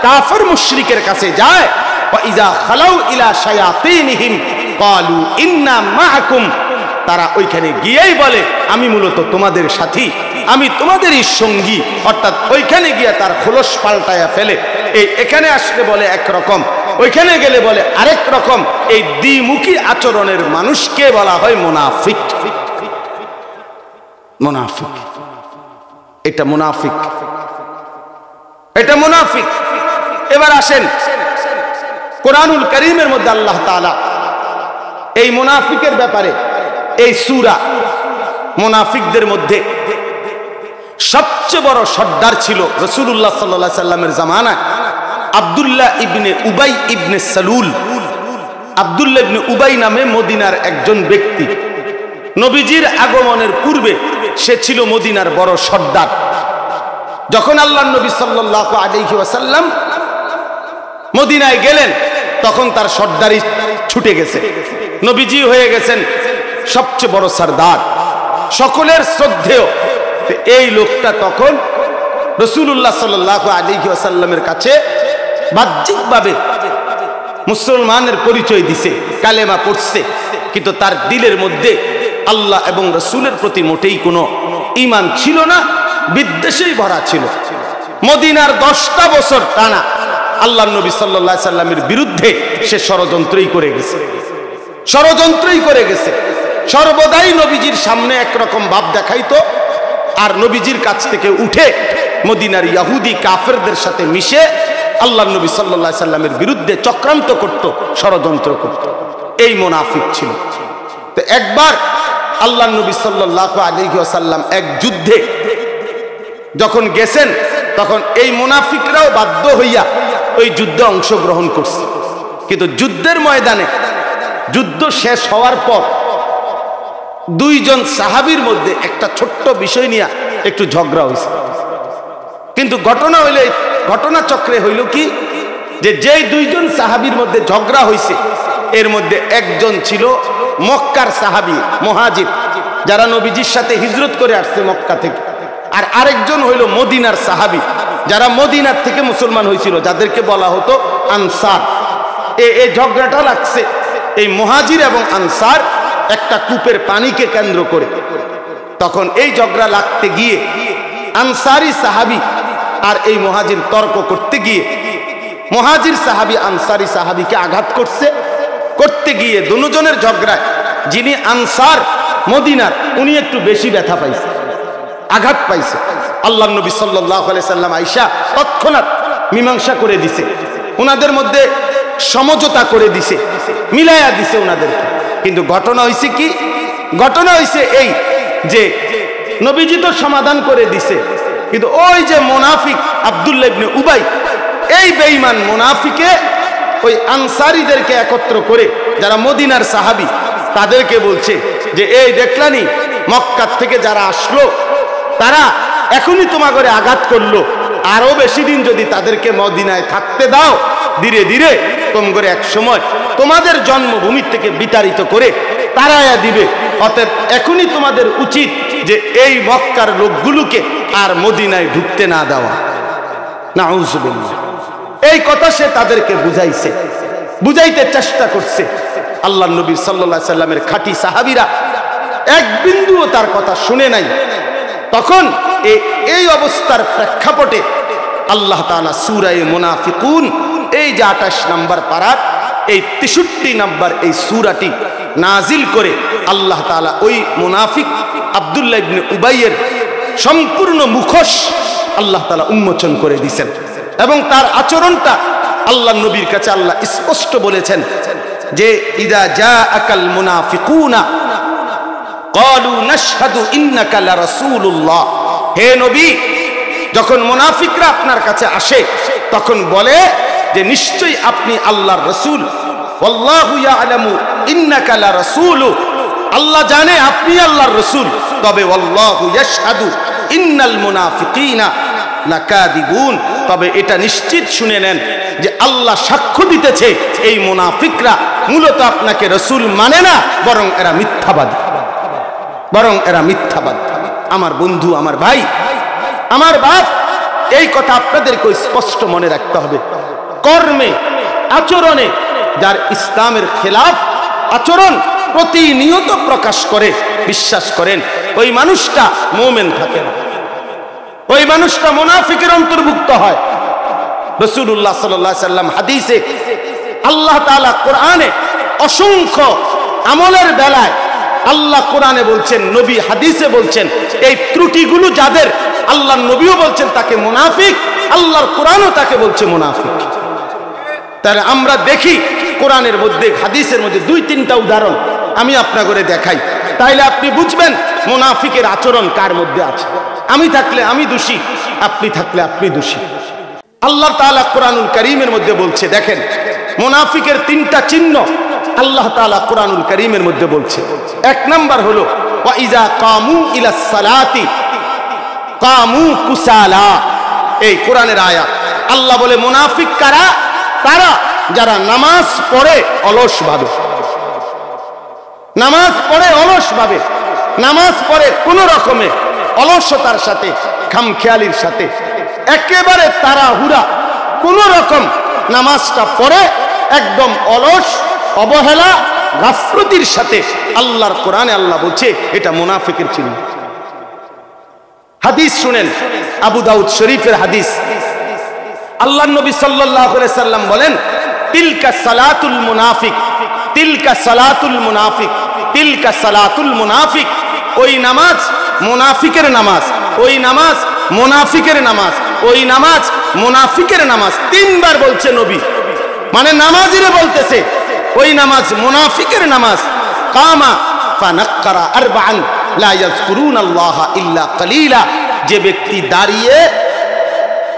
কাফের মুশরিকের কাছে যায়, ওয়াইজা খালাউ ইলা শায়াতিনহিম ক্বালু ইন্না মাআকুম, তারা ওইখানে গিয়েই বলে আমি মূলত তোমাদের সাথী, আমি তোমাদেরই সঙ্গী। অর্থাৎ ওইখানে গিয়ে তার খোলস পাল্টায়া ফেলে। এখানে আসলে বলে একরকম, ওইখানে গেলে বলে আরেক রকম। এই দ্বিমুখী আচরণের মানুষকে বলা হয় মুনাফিক। মুনাফিক, এটা মুনাফিক, এটা মুনাফিক। এবার আসেন কোরআনুল কারীমের মধ্যে আল্লাহ তাআলা এই মুনাফিকের ব্যাপারে, এই সূরা, মুনাফিকদের মধ্যে সবচেয়ে বড় সর্দার ছিল রাসূলুল্লাহ সাল্লাল্লাহু আলাইহি সাল্লামের জামানায় আব্দুল্লাহ ইবনে উবাই ইবনে সালুল। আব্দুল্লাহ ইবনে উবাই নামে মদিনার একজন ব্যক্তি, নবীজির আগমনের পূর্বে সে ছিল মদিনার বড় সর্দার। যখন আল্লাহর নবী সাল্লাল্লাহু আলাইহি ওয়াসাল্লাম মদিনায় গেলেন, তখন তার সর্দারি ছুটে গেছে, নবীজি হয়ে গেছেন সবচেয়ে বড় সর্দার, সকলের শ্রদ্ধেয়। এই লোকটা তখন রাসূলুল্লাহ সাল্লাল্লাহু আলাইহি ওয়াসাল্লামের কাছে বাহ্যিকভাবে মুসলমানের পরিচয় দিছে, কালেমা পড়ছে, কিন্তু তার দিলের মধ্যে আল্লাহ এবং রাসূলের প্রতি মোটেই কোনো ঈমান ছিল না, বিদ্বেষেই ভরা ছিল। মদিনার 10টা বছর টানা আল্লাহর নবী সাল্লাল্লাহু আলাইহি সাল্লামের বিরুদ্ধে সে ষড়যন্ত্রই করে গেছে, ষড়যন্ত্রই করে গেছে। সর্বদাই নবীজির সামনে একরকম ভাব দেখাইতো, আর নবীজির কাছ থেকে উঠে মদিনার ইহুদি কাফেরদের সাথে মিশে আল্লাহর নবী সাল্লাল্লাহু আলাইহি সাল্লামের বিরুদ্ধে চক্রান্ত করত, ষড়যন্ত্র করত। এই মুনাফিক ছিল। তো একবার আল্লাহর নবী সাল্লাল্লাহু আলাইহি ওয়াসাল্লাম এক যুদ্ধে যখন গেছেন, তখন এই মুনাফিকরাও বাধ্য হইয়া ওই যুদ্ধে অংশগ্রহণ করছে। কিন্তু যুদ্ধের ময়দানে যুদ্ধ শেষ হওয়ার পর দুইজন সাহাবীর মধ্যে একটা ছোট্ট বিষয় নিয়ে একটু ঝগড়া হয়েছে। কিন্তু ঘটনা হইলে, ঘটনা চক্রে হইল কি, যে যেই দুইজন সাহাবীর মধ্যে ঝগড়া হয়েছে, এর মধ্যে একজন ছিল মক্কার সাহাবী, মুহাজির, যারা নবীজির সাথে হিজরত করে আসছে মক্কা থেকে, আর আরেকজন হইল মদিনার সাহাবী, যারা মদিনার থেকে মুসলমান হয়েছিল, যাদেরকে বলা হতো আনসার। এই ঝগড়াটা লাগছে এই মুহাজির এবং আনসার একটা কূপের পানিকে কেন্দ্র করে। তখন এই ঝগড়া লাগতে গিয়ে আনসারি সাহাবী আর এই মুহাজির তর্ক করতে গিয়ে মুহাজির সাহাবী আনসারি সাহাবীকে আঘাত করছে। করতে গিয়ে দুজনের ঝগড়ায় যিনি আনসার মদিনার, উনি একটু বেশি ব্যথা পাইছে, আঘাত পাইছে। আল্লাহর নবী সাল্লাল্লাহু আলাইহি সাল্লাম আয়েশা তৎক্ষণাৎ মীমাংসা করে দিছে, ওনাদের মধ্যে সমঝোতা করে দিছে, মিলায়া দিছে ওনাদেরকে। কিন্তু ঘটনা হইছে কি, ঘটনা হইছে এই যে নবীজি তো সমাধান করে দিছে, কিন্তু ওই যে মুনাফিক আব্দুল্লাহ ইবনে উবাই, এই বেঈমান মুনাফিকে ওই আনসারীদেরকে একত্র করে, যারা মদিনার সাহাবী, তাদেরকে বলছে যে এই দেখলানি মক্কা থেকে যারা আসলো, তারা এখনই তোমাগরে আঘাত করলো, আরো বেশি দিন যদি তাদেরকে মদিনায় থাকতে দাও, ধীরে ধীরে তোমগরে এক সময় তোমাদের জন্মভূমি থেকে বিতাড়িত করে তাড়ায়া দিবে। অতএব এখনই তোমাদের উচিত যে এই মক্কার লোকগুলোকে আর মদিনায় ঢুকতে না দেওয়া। নাউযুবিল্লাহ। এই কথা সে তাদেরকে বুঝাইছে, বুঝাইতে চেষ্টা করছে। আল্লাহর নবী সাল্লাল্লাহু আলাইহি সাল্লামের খাঁটি সাহাবীরা এক বিন্দুও তার কথা শুনে নাই। তখন এই অবস্থার প্রেক্ষাপটে আল্লাহ তাআলা সূরা মুনাফিকুন, এই যে 28 নম্বর পারার এই 63 নম্বর এই সূরাটি নাজিল করে আল্লাহ তাআলা ওই মুনাফিক আব্দুল্লাহ ইবনে উবাইয়ের সম্পূর্ণ মুখোশ আল্লাহ তাআলা উন্মোচন করে দিয়েছেন। এবং তার আচরণটা আল্লাহর নবীর কাছে আল্লাহ স্পষ্ট বলেছেন যে ইযা জাআকাল মুনাফিকুনা ক্বালু নাশহাদু ইন্নাকা লারাসূলুল্লাহ। হে নবী, যখন মুনাফিকরা আপনার কাছে আসে তখন বলে যে নিশ্চয়ই আপনি আল্লাহর রাসূল। ওয়াল্লাহু ইয়ালামু ইন্নাকা লারাসূলু, আল্লাহ জানে আপনি আল্লাহর রাসূল। তবে ওয়াল্লাহু ইয়াশহাদু ইন্নাল মুনাফিকিনা লাকাদিবুন, তবে এটা নিশ্চিত শুনে নেন যে আল্লাহ সাক্ষ্য দিতেছে এই মুনাফিকরা মূলত আপনাকে রাসূল মানে না, বরং এরা মিথ্যাবাদী, বরং এরা মিথ্যাবাদী। আমার বন্ধু, আমার ভাই, আমার বাপ, এই কথা আপনাদেরকে স্পষ্ট মনে রাখতে হবে। কর্মে আচরণে যার ইসলামের খেলাফ আচরণ প্রতিনিয়ত প্রকাশ করে, বিশ্বাস করেন ওই মানুষটা মুমিন থাকে না, ওই মানুষটা মুনাফিকের অন্তর্ভুক্ত হয়। রাসূলুল্লাহ সাল্লাল্লাহু আলাইহি সাল্লাম হাদিসে, আল্লাহ তাআলা কোরআনে অসংখ্য আমলের বেলায় আল্লাহ কোরআনে বলছেন, নবী হাদিসে বলছেন, এই ত্রুটিগুলো যাদের, আল্লাহর নবীও বলছেন তাকে মুনাফিক, আল্লাহর কোরআনও তাকে বলছে মুনাফিক। তাহলে আমরা দেখি কোরআনের মধ্যে, হাদিসের মধ্যে 2-3টা উদাহরণ আমি আপনাকে দেখাই, তাইলে আপনি বুঝবেন মুনাফিকের আচরণ কার মধ্যে আছে। আমি থাকলে আমি দোষী, আপনি থাকলে আপনি দোষী। আল্লাহ তাআলা কোরআনুল কারীমের মধ্যে বলছে, দেখেন মুনাফিকের 3টা চিহ্ন আল্লাহ তাআলা কোরআনুল কারীমের মধ্যে বলছে। 1 নাম্বার হলো ওয়া ইজা কামু ইলাস সালাতি কামু কুসালা। এই কোরআনের আয়াত। আল্লাহ বলে মুনাফিক কারা? তারা যারা নামাজ পড়ে অলস ভাবে, নামাজ পড়ে অলস ভাবে, নামাজ পড়ে কোন রকমে অলসতার সাথে, খামখেয়ালির সাথে, একেবারে তাড়াহুড়া কোন রকম নামাজটা পড়ে একদম অলস, অবহেলা, গাফলতির সাথে। আল্লাহর কোরআনে আল্লাহ বলছে এটা মুনাফিকের চিহ্ন। হাদিস শুনেন, আবু দাউদ শরীফের হাদিস। আল্লাহর নবী সাল্লাল্লাহু আলাইহি সাল্লাম বলেন, তিলকা সালাতুল মুনাফিক, তিলকা সালাতুল মুনাফিক, তিলকা সালাতুল মুনাফিক। ওই নামাজ মুনাফিকের নামাজ, ওই নামাজ মুনাফিকের নামাজ, ওই নামাজ মুনাফিকের নামাজ। 3বার বলছে নবী, মানে নামাজিরে বলতেছে ওই নামাজ মুনাফিকের নামাজ। কামা ফানাক্কারা আরবাআন লা ইয়াযকুরুনাল্লাহ ইল্লা কালিলা। যে ব্যক্তি দাঁড়িয়ে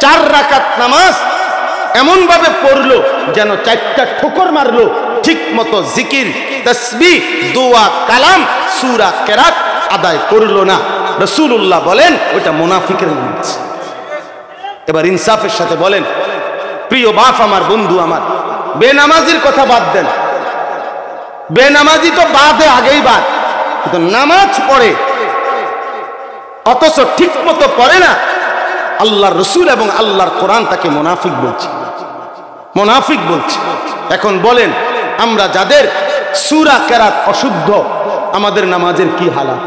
4 রাকাত নামাজ এমন ভাবে পড়লো যেন 4টা ঠোকর মারলো, ঠিক মতো জিকির, তাসবিহ, দোয়া, কালাম, সূরা, কেরাত আদায় করলো না, রাসূলুল্লাহ বলেন ওটা মুনাফিকের নামাজ। এবার ইনসাফের সাথে বলেন, প্রিয় বাপ আমার, বন্ধু আমার, বেনামাজির কথা বাদ দেন, বেনামাজি তো বাদে আগেই বাদ, কিন্তু নামাজ পড়ে অথচ ঠিক মতো পড়ে না, আল্লাহর রাসূল এবং আল্লাহর কোরআন তাকে মুনাফিক বলছে, মুনাফিক বলছে। এখন বলেন, আমরা যাদের সূরা কেরাত অশুদ্ধ, আমাদের নামাজের কি হালাত?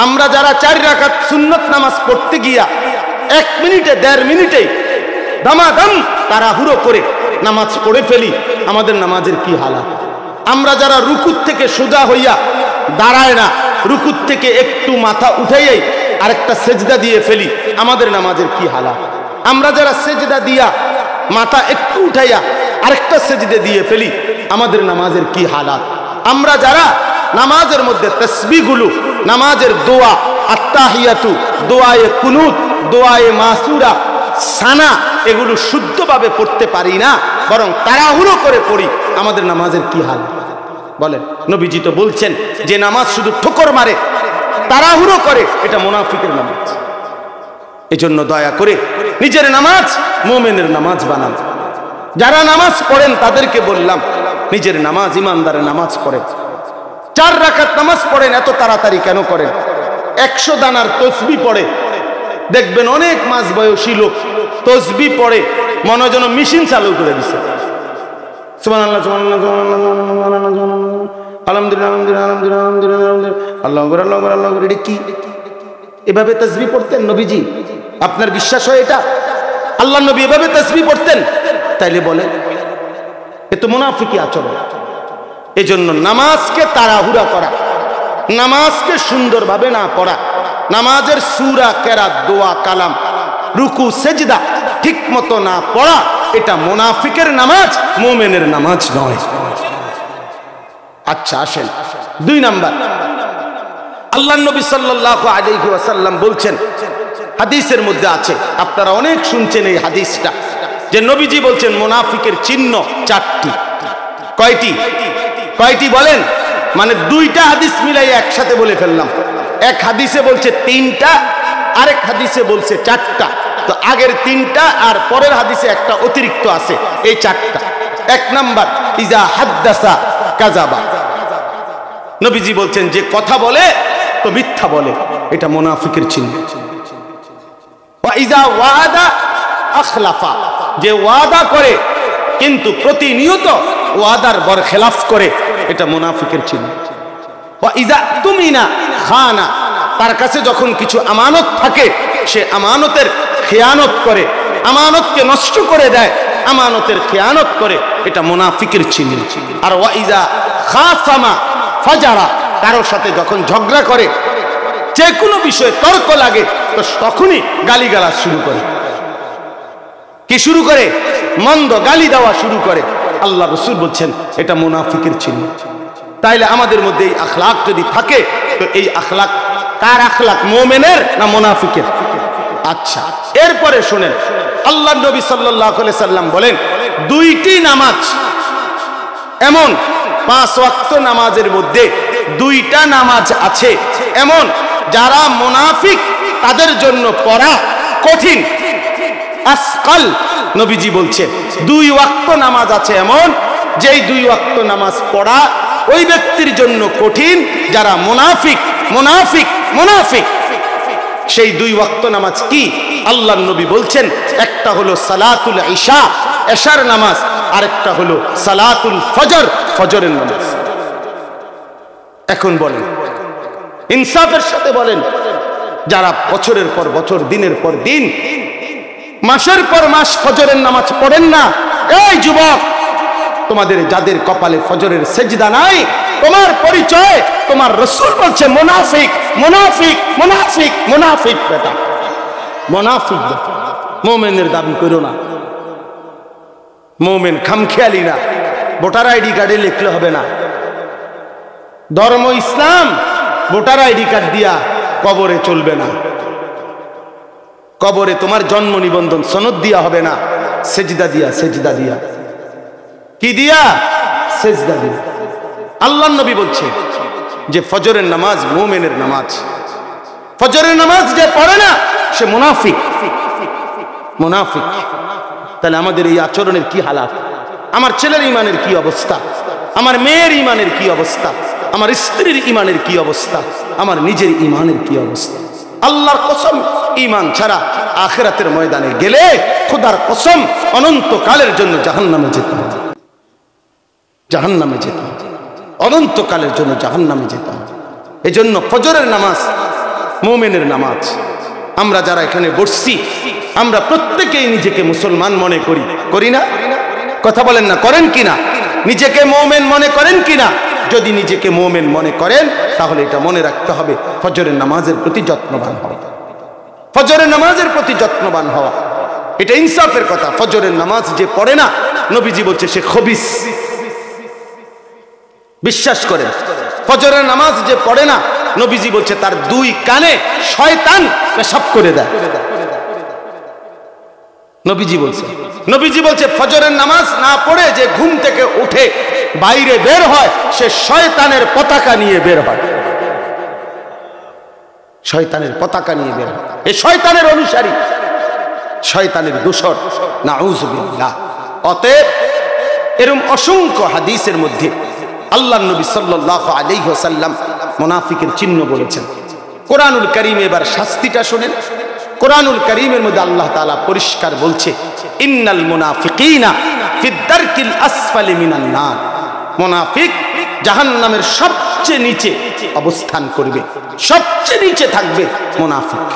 আমরা যারা 4 রাকাত সুন্নত নামাজ পড়তে গিয়া 1 মিনিটে 1.5 মিনিটেই দামাদাম তাড়াহুড়ো করে নামাজ পড়ে ফেলি, আমাদের নামাজের কি হালাত? আমরা যারা রুকুত থেকে সোজা হইয়া দাঁড়ায় না, রুকুত থেকে একটু মাথা উঠাইয়াই আরেকটা সেজদা দিয়ে ফেলি, আমাদের নামাজের কি হালাত? আমরা যারা সেজদা দিয়া মাথা একটু উঠাইয়া আরেকটা সেজদা দিয়ে ফেলি, আমাদের নামাজের কি হালাত? আমরা যারা নামাজের মধ্যে তাসবিহগুলো, নামাজের দোয়া, আত্তাহিয়াতু, দোয়ায়ে কুনুত, দোয়ায়ে মাসুরা, সানা, এগুলো শুদ্ধভাবে পড়তে পারি না, বরং তাড়াহুড়ো করে পড়ি, আমাদের নামাজের কি হাল? বলেন, নবীজি তো বলছেন যে নামাজ শুধু ঠোকর মারে, তাড়াহুড়ো করে, এটা মুনাফিকের নামাজ। এজন্য দয়া করে নিজের নামাজ মুমিনের নামাজ বানান। যারা নামাজ পড়েন তাদেরকে বললাম, নিজের নামাজ ইমানদারের নামাজ পড়েন। 4 রাকাত নামাজ পড়েন, এত তাড়াতাড়ি কেন করেন? 100 দানার তসবিহ পড়ে, দেখবেন অনেক মাস বয়সী লোক তসবিহ পড়ে মনে হয় যেন মেশিন চালু করে দিছে। সুবহানাল্লাহ, সুবহানাল্লাহ, আলহামদুলিল্লাহ, আলহামদুলিল্লাহ, আলহামদুলিল্লাহ, আল্লাহু আকবার, আল্লাহু আকবার, আল্লাহু আকবার। এটা কি? এভাবে তাসবিহ পড়তেন নবীজি? আপনার বিশ্বাস হয় এটা? আল্লাহর নবী এভাবে তাসবিহ পড়তেন? তাইলে বলেন এ তো মুনাফিকি আচরণ। এজন্য নামাজকে তাড়াহুড়া করা, নামাজকে সুন্দরভাবে না পড়া, নামাজের সূরা, কেরাত, দোয়া, কালাম, রুকু, সেজদা ঠিক মতো না পড়া, এটা মুনাফিকের নামাজ, মুমিনের নামাজ নয়। আচ্ছা আসেন 2 নাম্বার, আল্লাহর নবী সাল্লাল্লাহু আলাইহি ওয়াসাল্লাম বলছেন, হাদিসের মধ্যে আছে, আপনারা অনেক শুনছেন এই হাদিসটা, যে নবীজি বলছেন মুনাফিকের চিহ্ন 4টি। কয়টি? কয়টি বলেন? মানে 2টা হাদিস মিলাই একসাথে বলে ফেললাম। এক হাদিসে বলছে 3টা, আরেক হাদিসে বলছে 4টা, তো আগের 3টা আর পরের হাদিসে একটা অতিরিক্ত আছে, এই 4টা। 1 নাম্বার ইজা হাদ্দাসা কাযাবা, নবীজি বলছেন যে কথা বলে তো মিথ্যা বলে, এটা মুনাফিকের চিহ্ন। ওয়া ইজা ওয়াদা আখলাফা, যে ওয়াদা করে কিন্তু প্রতিনিয়ত ওয়াদার বরখেলাফ করে, এটা মুনাফিকের চিহ্ন। ওয়া ইজা তুমিনা খানা, তার কাছে যখন কিছু আমানত থাকে সে আমানতের খেয়ানত করে, আমানতকে নষ্ট করে দেয়, আমানতের খেয়ানত করে, এটা মুনাফিকের চিহ্ন। আর ওয়া ইজা খাসামা ফাজারা, কারোর সাথে যখন ঝগড়া করে, যে কোনো বিষয়ে তর্ক লাগে, তো তখনই গালিগালাজ শুরু করে। কি শুরু করে? মন্দ গালি দেওয়া শুরু করে। আল্লাহ রাসূল বলছেন এটা মুনাফিকের চিহ্ন। তাইলে আমাদের মধ্যে এই আখলাক যদি থাকে, তো এই আখলাক কার আখলাক? মুমিনের না মুনাফিকের? আচ্ছা, এরপরে শুনেন, আল্লাহ নবী সাল্লাল্লাহু আলাইহি সাল্লাম বলেন 2টি নামাজ এমন, 5 ওয়াক্ত নামাজের মধ্যে 2টা নামাজ আছে এমন, যারা মুনাফিক তাদের জন্য পড়া কঠিন, আসকাল। নবীজি বলছেন 2 ওয়াক্ত নামাজ আছে এমন, যেই 2 ওয়াক্ত নামাজ পড়া ওই ব্যক্তির জন্য কঠিন যারা মুনাফিক মুনাফিক মুনাফিক। সেই 2 ওয়াক্ত নামাজ কি? আল্লাহর নবী বলছেন একটা হলো সালাতুল ইশা, এশার নামাজ, আরেকটা হলো সালাতুল ফজর, ফজরের নামাজ। এখন বলেন, ইনসাফের সাথে বলেন, যারা বছরের পর বছর, দিনের পর দিন, মাসের পর মাস ফজরের নামাজ পড়েন না, এই যুবক, তোমাদের যাদের কপালে ফজরের সেজদা নাই, তোমার পরিচয়, তোমার রাসূল বলছে মুনাফিক মুনাফিক মুনাফিক মুনাফিক। বেটা মুনাফিক, মুমিনের দাবি করো না। মুমিন খামখেয়ালি না, ভোটার আইডি কার্ডে লিখলে হবে না। ধর্ম ইসলাম, ভোটার আইডি কার্ড দিয়া কবরে চলবে না। কবরে তোমার জন্ম নিবন্ধন সনদ দিয়া হবে না, সেজদা দিয়া, সেজদা দিয়া। কি দিয়া? সেজদা দিয়া। আল্লাহর নবী বলছে যে ফজরের নামাজ মুমিনের নামাজ। ফজরের নামাজ যে পড়ে না সে মুনাফিক মুনাফিক। তাহলে আমাদের এই আচরণের কি হালাত? আমার ছেলের ইমানের কি অবস্থা? আমার মেয়ের ইমানের কি অবস্থা? আমার স্ত্রীর ইমানের কি অবস্থা? আমার নিজের ইমানের কি অবস্থা? আল্লাহর কসম, ইমান ছাড়া আখিরাতের ময়দানে গেলে খোদার কসম অনন্তকালের জন্য জাহান্নামে যেতে হবে। জাহান্নামে যেতে হবে, অনন্তকালের জন্য জাহান্নামে যেতে হবে। এজন্য ফজরের নামাজ মুমিনের নামাজ। আমরা যারা এখানে বসছি, আমরা প্রত্যেকেই নিজেকে মুসলমান মনে করি, করি না? কথা বলেন না, করেন কিনা? নিজেকে মুমিন মনে করেন কিনা? যদি নিজেকে মুমিন মনে করেন, তাহলে এটা মনে রাখতে হবে, ফজরের নামাজের প্রতি যত্নবান হওয়া। ফজরের নামাজের প্রতি যত্নবান হওয়া, এটা ইনসাফের কথা। ফজরের নামাজ যে পড়ে না, নবীজি বলছে সে খবিস। বিশ্বাস করেন, ফজরের নামাজ যে পড়ে না, নবীজি বলছে তার 2 কানে শয়তান পেশাব করে দেয়। নবীজি বলছে ফজরের নামাজ না পড়ে যে ঘুম থেকে উঠে বাইরে বের হয়, সে শয়তানের পতাকা নিয়ে বের হয়। শয়তানের পতাকা নিয়ে বের হয়, এ শয়তানের অনুসারী, শয়তানের দোসর, নাউযুবিল্লাহ। অতএব এরকম অসংখ্য হাদিসের মধ্যে আল্লাহর নবী সাল্লাল্লাহু আলাইহি ওয়াসাল্লাম মুনাফিকের চিহ্ন বলেছেন। কোরআনুল কারীমে এবার শাস্তিটা শুনেন। কোরআনুল কারীমের মধ্যে আল্লাহ তাআলা পরিষ্কার বলছে, ইন্নাল মুনাফিকিনা ফিদ দারকিল আসফালি মিনান নার। মুনাফিক জাহান্নামের সবচেয়ে নিচে অবস্থান করবে, সবচেয়ে নিচে থাকবে মুনাফিক,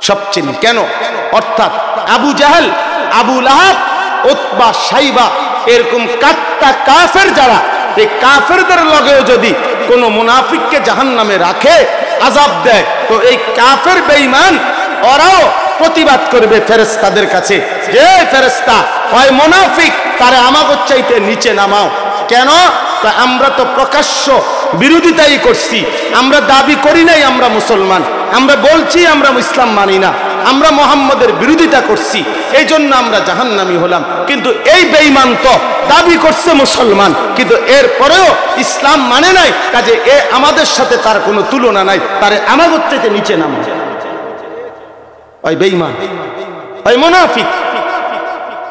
সবচেয়ে নিচে। কেন? অর্থাৎ আবু জাহেল, আবু লাহাব, উতবা, শাইবা, এরকম কাট্টা কাফের যারা, এই কাফেরদের লগেও যদি কোনো মুনাফিককে জাহান্নামে রাখে, আযাব দেয়, তো এই কাফের বেঈমান ওরাও প্রতিবাদ করবে ফেরেশতাদের কাছে, যে ফেরেশতা ওই মুনাফিক, তারে আমাগো চাইতে নিচে নামাও। কেন? আমরা তো প্রকাশ্য বিরোধিতাই করছি, আমরা দাবি করি নাই আমরা মুসলমান, আমরা বলছি আমরা ইসলাম মানি না, আমরা মুহাম্মদের বিরোধিতা করছি, এই জন্য আমরা জাহান্নামী হলাম। কিন্তু এই বেঈমান তো দাবি করছে মুসলমান, কিন্তু এর পরেও ইসলাম মানে নাই, কাজে এ আমাদের সাথে তার কোনো তুলনা নাই, তারে আমাদের থেকে নিচে নামাও। ওই বেঈমান, ওই মুনাফিক,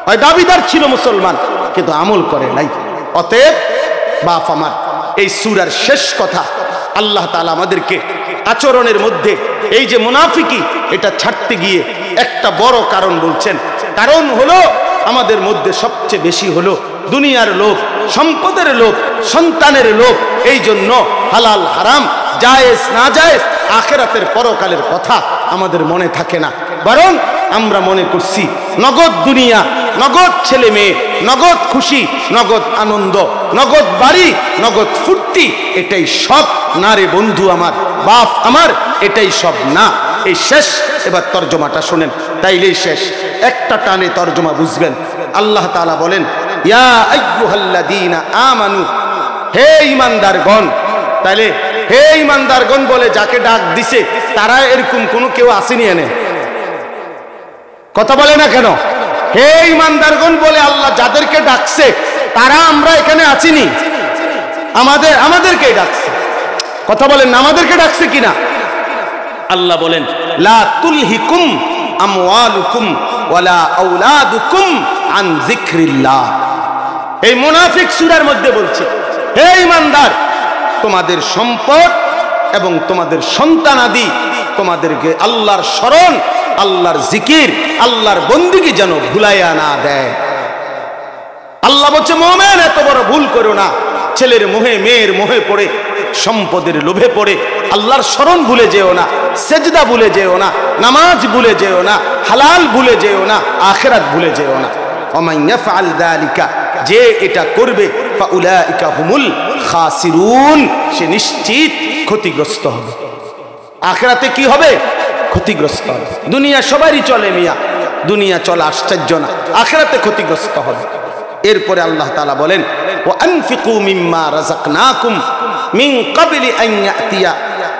ওই দাবিদার ছিল মুসলমান কিন্তু আমল করে নাই। অতএব বাপ আমার, এই সূরার শেষ কথা আল্লাহ তাআলা আমাদেরকে আচরণের মধ্যে এই যে মুনাফিকি, এটা ছাড়তে গিয়ে একটা বড় কারণ বলছেন। কারণ হলো আমাদের মধ্যে সবচেয়ে বেশি হলো দুনিয়ার লোভ, সম্পদের লোভ, সন্তানের লোভ। এই জন্য হালাল হারাম, জায়েজ না জায়েজ, আখিরাতের পরকালের কথা আমাদের মনে থাকে না, বরং আমরা মনে করছি নগদ দুনিয়া, নগদ ছেলে মেয়ে, নগদ খুশি, নগদ আনন্দ, নগদ বাড়ি, নগদ ফুর্তি, এটাই সব না রে বন্ধু আমার, বাপ আমার, এটাই সব না। এই শেষ, এবার তর্জমাটা শোনেন, তাইলেই শেষ, একটা টানে তর্জমা বুঝবেন। আল্লাহ তাআলা বলেন, ইয়া আইয়ুহাল্লাযীনা আমানু, হে ঈমানদারগণ। তাইলে হে ঈমানদারগণ বলে যাকে ডাক দিছে তারা এরকম কোনো কেউ আসেনি এনে? কথা বলে না কেন? হে ঈমানদারগণ বলে আল্লাহ যাদেরকে ডাকছে তারা আমরা এখানে আছিনি? আমাদেরকে ডাকছে। কথা বলেন না, আমাদেরকে ডাকছে কিনা? আল্লাহ বলেন, লা তুলহিকুম আমওয়ালুকুম ওয়ালা আওলাদুকুম আন যিকরিল্লাহ। এই মুনাফিক সূরার মধ্যে বলছে, হে ঈমানদার, তোমাদের সম্পদ এবং তোমাদের সন্তানাদি তোমাদেরকে আল্লাহর স্মরণ, আল্লাহর জিকির, আল্লাহর বন্দেগী যেন ভুলাইয়া না দেয়। আল্লাহ বলছে, মুমিন এত বড় ভুল করো না, ছেলের মোহে, মেয়ের মোহে পড়ে, সম্পদের লোভে পড়ে আল্লাহর স্মরণ ভুলে যেও না, সেজদা ভুলে যেও না, নামাজ ভুলে যেও না, হালাল ভুলে যেও না, আখিরাত ভুলে যেও না। ওমান ইয়াফআল যালিকা, যে এটা করবে, ফাউলাইকা হুমুল খাসিরুন, সে নিশ্চিত ক্ষতিগ্রস্ত হবে। আখিরাতে কি হবে? ক্ষতিগ্রস্ত হবে। দুনিয়া সবারই চলে মিয়া, দুনিয়া চলা আশ্চর্য না, আখিরাতে ক্ষতিগ্রস্ত হবে। এরপরে আল্লাহ তাআলা বলেন, ওয়া আনফিকু মিম্মা রাযাকনাকুম মিন ক্বাবলি আন ইয়াতিয়া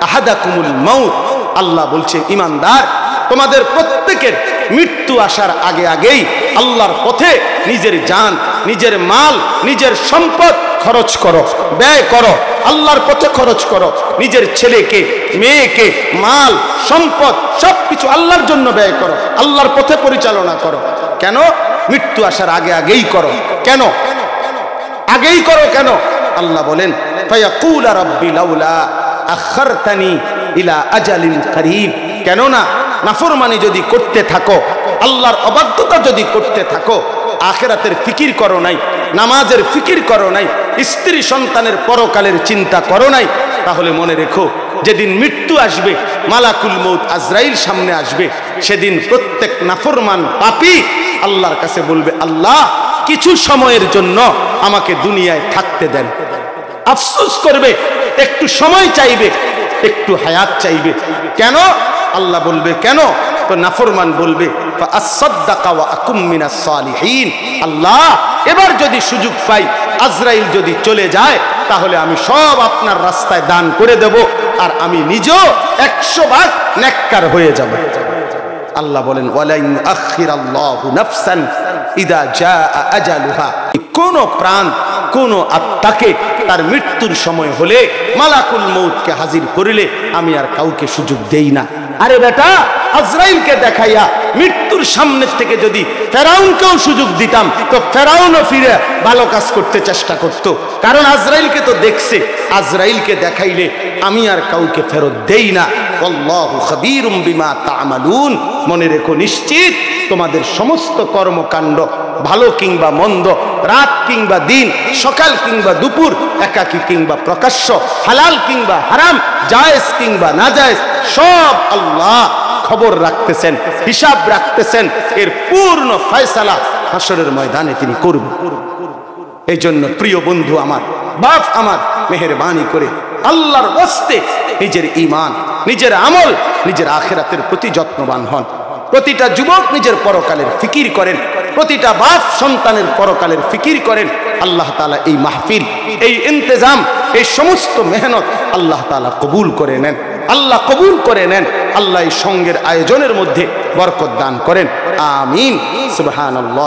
আহাদাকুমুল মাউত। আল্লাহ বলছে, ঈমানদার, তোমাদের প্রত্যেকের মৃত্যু আসার আগে আগেই আল্লাহর পথে নিজের জান, নিজের মাল, নিজের সম্পদ খরচ করো, ব্যয় করো, আল্লাহর পথে খরচ করো। নিজের ছেলেকে, মেয়েকে, মাল, সম্পদ সবকিছু আল্লাহর জন্য ব্যয় করো, আল্লাহর পথে পরিচালনা করো। কেন? মৃত্যু আসার আগে আগেই করো। কেন আগেই করো? কেন? আল্লাহ বলেন, ফায়াকুল রাব্বি লাউলা আখারতানি ইলা আজালিন করিব। কেননা নাফরমানি যদি করতে থাকো, আল্লাহর অবাধ্যতা যদি করতে থাকো, আখিরাতের ফিকির করো নাই, নামাজের ফিকির করো নাই, স্ত্রী সন্তানের পরকালের চিন্তা করো নাই, তাহলে মনে রেখো, যেদিন মৃত্যু আসবে, মালাকুল মউত আজরাইল সামনে আসবে, সেদিন প্রত্যেক নাফরমান পাপী আল্লাহর কাছে বলবে, আল্লাহ কিছু সময়ের জন্য আমাকে দুনিয়ায় থাকতে দেন। আফসোস করবে, একটু সময় চাইবে, একটু হায়াত চাইবে। কেন? আল্লাহ বলবে কেন? তো নাফরমান বলবে, ফাআসাদদাকা ওয়া আকুম মিনাস সালিহিন। আল্লাহ এবার যদি সুযোগ পাই, আজরাইল যদি চলে যায়, তাহলে আমি সব আপনার রাস্তায় দান করে দেব, আর আমি নিজেও 100 ভাগ নেককার হয়ে যাব। আল্লাহ বলেন, ওয়ালা ইউআখিরাল্লাহু নাফসান ইযা জাআ আজালুহা। কোন প্রাণ, কোন আত্মাকে তার মৃত্যুর সময় হলে মালাকুল মউতকে হাজির করিলে আমি আর কাউকে সুযোগ দেই না। আরে বেটা, আজরাইলকে দেখাইয়া মৃত্যুর সামনে থেকে যদি ফেরাউনকেও সুযোগ দিতাম, তো ফেরাউনও ফিরে ভালো কাজ করতে চেষ্টা করত, কারণ আজরাইলকে তো দেখছে। আজরাইলকে দেখাইলে আমি আর কাউকে ফেরত দেই না। আল্লাহু খাবীরুম বিমা তা'মালুন। মনে রেখো, নিশ্চিত তোমাদের সমস্ত কর্মকাণ্ড, ভালো কিংবা মন্দ, রাত কিংবা দিন, সকাল কিংবা দুপুর, একাকী কিংবা প্রকাশ্য, হালাল কিংবা হারাম, জায়েজ কিংবা নাজায়েজ, সব আল্লাহ খবর রাখতেছেন, হিসাব রাখতেছেন। এর পূর্ণ ফয়সালা হাসরের ময়দানে তিনি করবেন। এই জন্য প্রিয় বন্ধু আমার, বাপ আমার, মেহেরবানি করে আল্লাহর ওয়াস্তে নিজের ঈমান, নিজের আমল, নিজের আখিরাতের প্রতি যত্নবান হন। প্রতিটা যুবক নিজের পরকালের ফিকির করেন, প্রতিটা বাপ সন্তানের পরকালের ফিকির করেন। আল্লাহ তাআলা এই মাহফিল, এই ইন্তেজাম, এই সমস্ত মেহনত আল্লাহ তাআলা কবুল করে নেন। আল্লাহ কবুল করে নেন। আল্লাহ এই সঙ্গের আয়োজনের মধ্যে বরকত দান করেন। আমিন। সুবহানাল্লাহ।